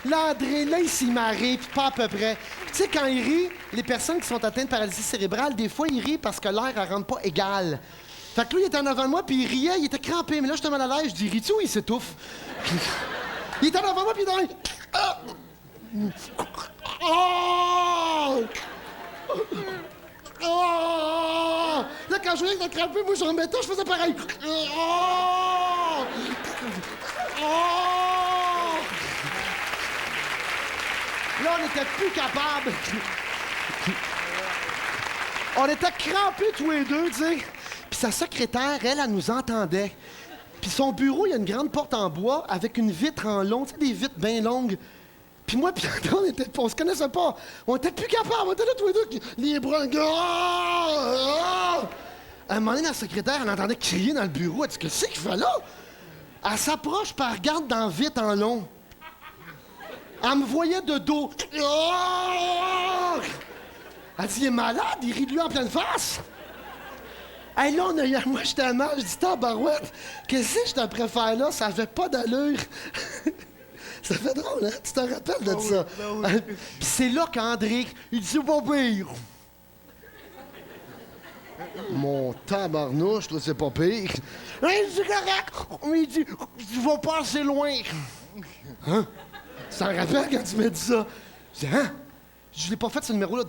André, là, il s'est marré, puis pas à peu près. Tu sais, quand il rit, les personnes qui sont atteintes de paralysie cérébrale, des fois, ils rient parce que l'air, elle rentre pas égal. Fait que lui, il était en avant de moi, puis il riait, il était crampé. Mais là, j'étais mal à l'aise, je dis, ris-tu ou il s'étouffe? Il était en avant de moi, puis il était là. Oh! Oh! Là, quand je voyais qu'il était crampé, moi, je remettais, je faisais pareil. Oh! Oh! Là, on n'était plus capables. On était crampés tous les deux, tu sais. Puis sa secrétaire, elle nous entendait. Puis son bureau, il y a une grande porte en bois avec une vitre en long, tu sais, des vitres bien longues. Puis moi, puis on se connaissait pas. On était plus capables. On était là tous les deux, les bras... À un moment donné, la secrétaire, elle entendait crier dans le bureau. Elle dit, qu'est-ce qu'il fait là? Elle s'approche, puis elle regarde dans le vitre en long. Elle me voyait de dos. Elle dit, il est malade, il rit de lui en pleine face. Hey, là, moi, j'étais mal. Je dis, tabarouette, qu'est-ce que je te préfère là? Ça avait pas d'allure. Ça fait drôle, hein? Tu t'en rappelles de ça? Oui. Puis c'est là qu'André, il dit, pas pire. Mon tabarnouche, là, c'est pas pire. Il dit, correct. Mais il dit, tu vas pas assez loin. Hein? Tu t'en rappelles quand tu m'as dit ça? Je dis, hein? Je l'ai pas fait ce numéro-là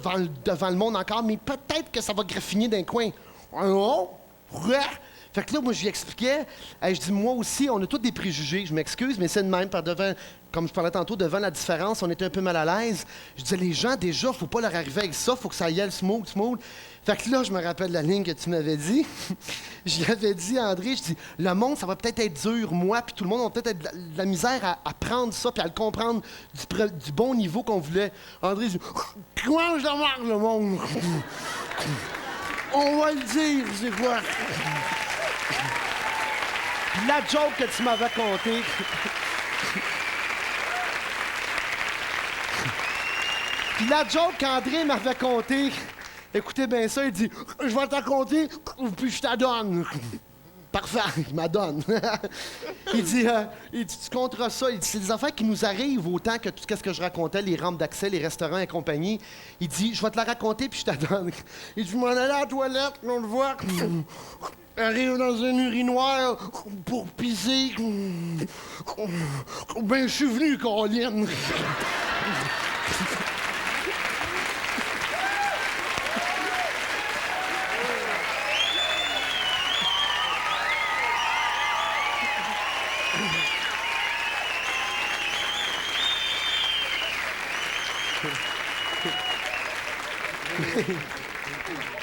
devant le monde encore, mais peut-être que ça va graffiner d'un coin. Oh, ouais. Fait que là, moi, je lui expliquais, je dis, moi aussi, on a tous des préjugés, je m'excuse, mais c'est de même, comme je parlais tantôt, devant la différence, on était un peu mal à l'aise. Je disais, les gens, déjà, faut pas leur arriver avec ça, faut que ça y aille smooth. Fait que là, je me rappelle la ligne que tu m'avais dit. Je lui avais dit, André, je dis, le monde, ça va peut-être être dur, moi, puis tout le monde va peut-être être de la misère à prendre ça, puis à le comprendre du bon niveau qu'on voulait. André, je dis, comment je marre, le monde? On va le dire, c'est quoi? La joke que tu m'avais contée. Puis la joke qu'André m'avait contée. Écoutez bien ça, il dit, je vais te raconter, puis je t'adonne. Parfait, il m'adonne. Il dit, tu compteras ça. Il dit, c'est des affaires qui nous arrivent autant que tout ce que je racontais, les rampes d'accès, les restaurants et compagnie. Il dit, je vais te la raconter, puis je t'adonne. Il dit, je m'en allais à la toilette, on le voit. Arrive dans une urinoir pour pisser. Ben, je suis venu, Caroline.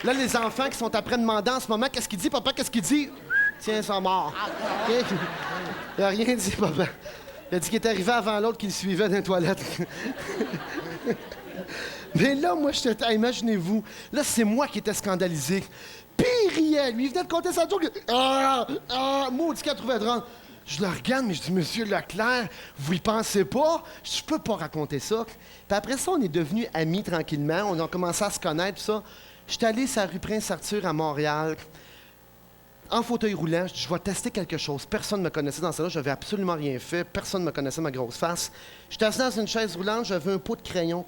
Là, les enfants qui sont après demandant en ce moment, qu'est-ce qu'il dit, papa, qu'est-ce qu'il dit? Tiens, ils sont morts. OK? Il a rien dit, papa. Il a dit qu'il est arrivé avant l'autre qui le suivait dans les toilettes. Mais là, moi, j'étais... Imaginez-vous, là, c'est moi qui étais scandalisé. Puis il riait, lui, il venait de compter sa joke. Maudit qu'il a trouvé drôle. Je le regarde, mais je dis, Monsieur Leclerc, vous y pensez pas? Je peux pas raconter ça. Puis après ça, on est devenus amis tranquillement. On a commencé à se connaître, tout ça. J'étais allé sur la rue Prince-Arthur à Montréal, en fauteuil roulant. Je dis, je vais tester quelque chose. Personne ne me connaissait dans ça là. J'avais absolument rien fait. Personne ne me connaissait ma grosse face. J'étais assis dans une chaise roulante. J'avais un pot de crayons.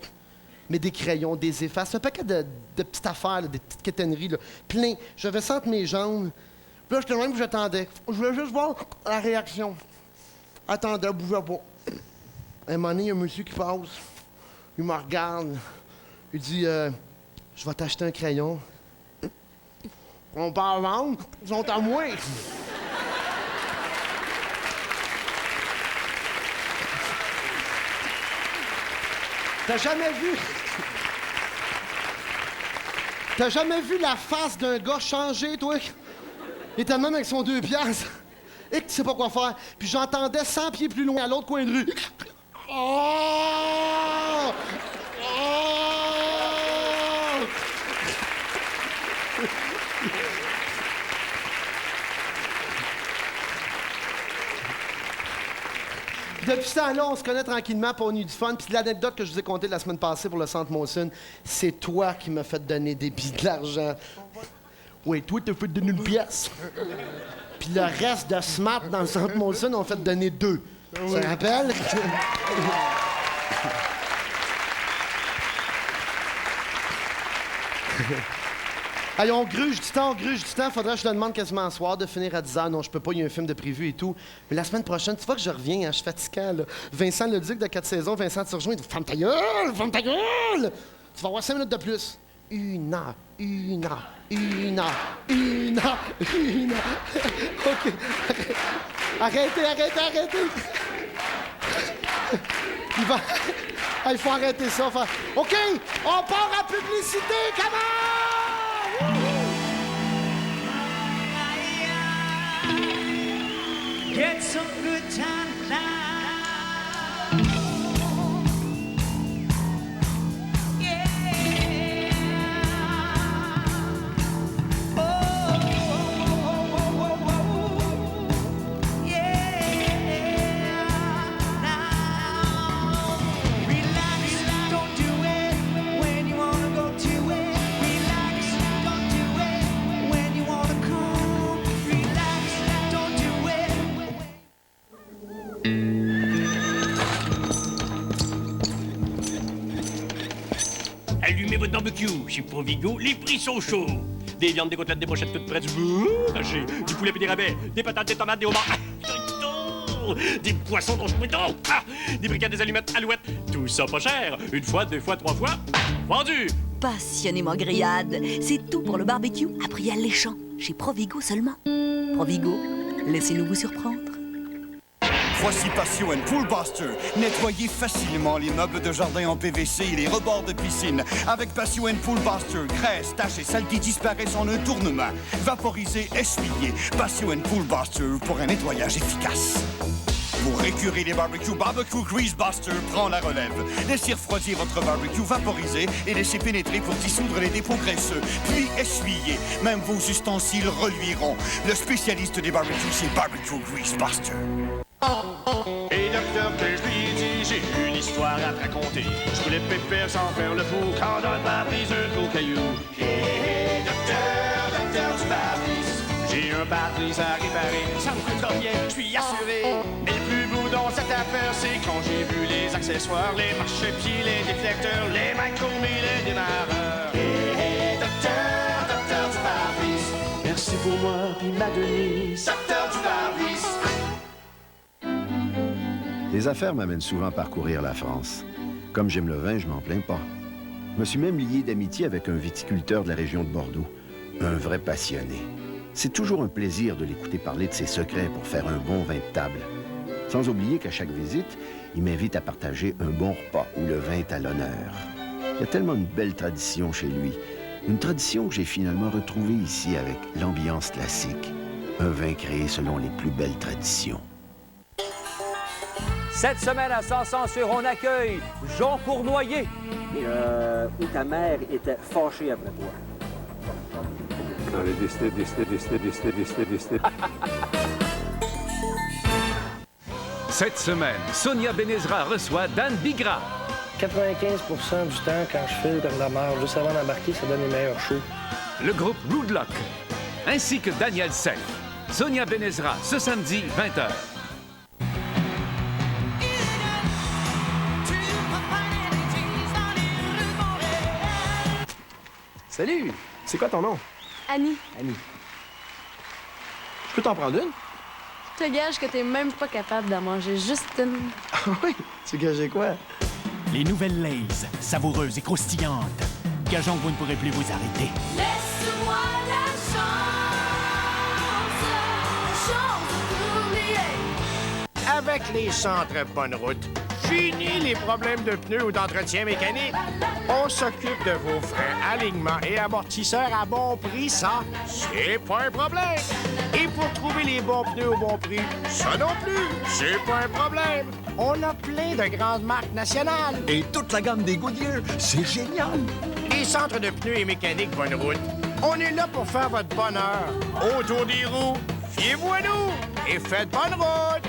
Mais des crayons, des effaces, un paquet de petites affaires, là, des petites quétaineries, là, plein. J'avais ça entre mes jambes. Puis là, j'étais même que j'attendais. Je voulais juste voir la réaction. Attendais, bougeais pas. À un moment donné, il y a un monsieur qui passe. Il me regarde. Il dit, je vais t'acheter un crayon. On peut en vendre. Ils sont à moi. T'as jamais vu... T'as jamais vu la face d'un gars changer, toi? Il était même avec son 2 piastres. Et que tu sais pas quoi faire. Puis j'entendais 100 pieds plus loin à l'autre coin de rue. Oh! Oh! Depuis ce temps-là, on se connaît tranquillement, puis on a eu du fun. Puis l'anecdote que je vous ai contée la semaine passée pour le Centre Molson, c'est toi qui m'as fait donner des billes de l'argent. Oui, toi, t'as fait donner une pièce. Puis le reste de Smart dans le Centre Molson, on fait donner 2. Ça te rappelle? Allez, on gruge du temps. Faudrait que je te demande quasiment un soir de finir à 10h. Non, je peux pas, il y a un film de prévu et tout. Mais la semaine prochaine, tu vois que je reviens, hein, je suis fatiguant, là. Vincent Leduc de 4 saisons, Vincent Turgeon, il dit « Ferme ta gueule! Ferme ta gueule! » Tu vas avoir 5 minutes de plus. 1 heure. OK. Arrêtez. Il faut arrêter ça. OK, on part à publicité, come on! Get some good time now. Yeah. Oh, yeah. Now, relax, don't do it when you wanna go to it. Relax, don't do it when you wanna come. Relax, don't do it. Allumez votre barbecue. Chez Provigo, les prix sont chauds. Des viandes, des côtelettes, des brochettes toutes prêtes, du haché, du poulet et des rabais, des patates, des tomates, des homards, des poissons dont je prétends, des briquettes, des allumettes, alouettes. Tout ça pas cher. 1 fois, 2 fois, 3 fois. Vendu. Passionnément grillade, c'est tout pour le barbecue à prix alléchant. Chez Provigo seulement. Provigo, laissez-nous vous surprendre. Voici Patio & Pool Buster. Nettoyez facilement les meubles de jardin en PVC et les rebords de piscine. Avec Patio & Pool Buster, graisse, taches et saletés disparaissent en un tournement. Vaporisez, essuyez. Patio & Pool Buster pour un nettoyage efficace. Pour récurer les barbecues, Barbecue Grease Buster prend la relève. Laissez refroidir votre barbecue vaporisé et laissez pénétrer pour dissoudre les dépôts graisseux. Puis essuyez. Même vos ustensiles reluiront. Le spécialiste des barbecues, c'est Barbecue Grease Buster. Et docteur, que je lui dis, j'ai une histoire à te raconter. Je voulais pépère sans faire le fou quand dans le pare-brise un gros caillou. Hé, docteur du pare-brise, j'ai un pare-brise à réparer. Ça me coûtera bien, je suis assuré. Mais le plus beau dans cette affaire, c'est quand j'ai vu les accessoires, les marchepieds, les déflecteurs, les micros et les démarreurs. Hé, docteur du pare-brise, merci pour moi, puis ma Denise. Docteur du pare-brise. Les affaires m'amènent souvent parcourir la France. Comme j'aime le vin, je m'en plains pas. Je me suis même lié d'amitié avec un viticulteur de la région de Bordeaux. Un vrai passionné. C'est toujours un plaisir de l'écouter parler de ses secrets pour faire un bon vin de table. Sans oublier qu'à chaque visite, il m'invite à partager un bon repas où le vin est à l'honneur. Il y a tellement de belles traditions chez lui. Une tradition que j'ai finalement retrouvée ici avec l'ambiance classique. Un vin créé selon les plus belles traditions. Cette semaine à Sans Censure, on accueille Jean Cournoyer. Où ta mère était fâchée après toi. Cette semaine, Sonia Benezra reçoit Dan Bigra. 95% du temps, quand je filtre la marge juste avant d'embarquer, ça donne les meilleurs shows. Le groupe Roodlock, ainsi que Daniel Seck. Sonia Benezra, ce samedi, 20h. Salut! C'est quoi ton nom? Annie, Annie. Je peux t'en prendre une? je te gage que t'es même pas capable d'en manger juste une. Ah oui? Tu gageais quoi? Les nouvelles Lay's, savoureuses et croustillantes. Gageons que vous ne pourrez plus vous arrêter. Laisse-moi la chance d'oublier. Avec les centres Bonne Route, fini les problèmes de pneus ou d'entretien mécanique. On s'occupe de vos freins, alignements et amortisseurs à bon prix, ça, c'est pas un problème. Et pour trouver les bons pneus au bon prix, ça non plus, c'est pas un problème. On a plein de grandes marques nationales. Et toute la gamme des Goodyear, c'est génial. Les centres de pneus et mécanique Bonne Route, on est là pour faire votre bonheur. Autour des roues, fiez-vous à nous et faites bonne route.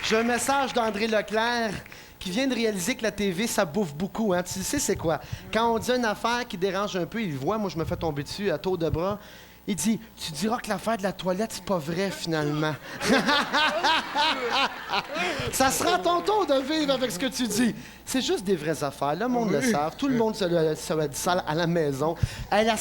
J'ai un message d'André Leclerc qui vient de réaliser que la TV, ça bouffe beaucoup. Hein? Tu sais, c'est quoi? Quand on dit une affaire qui dérange un peu, il voit, moi, je me fais tomber dessus à tour de bras. Il dit, tu diras que l'affaire de la toilette, c'est pas vrai, finalement. Ça sera ton tour de vivre avec ce que tu dis. C'est juste des vraies affaires. Le monde le savent. Tout le monde se le dit ça à la maison. La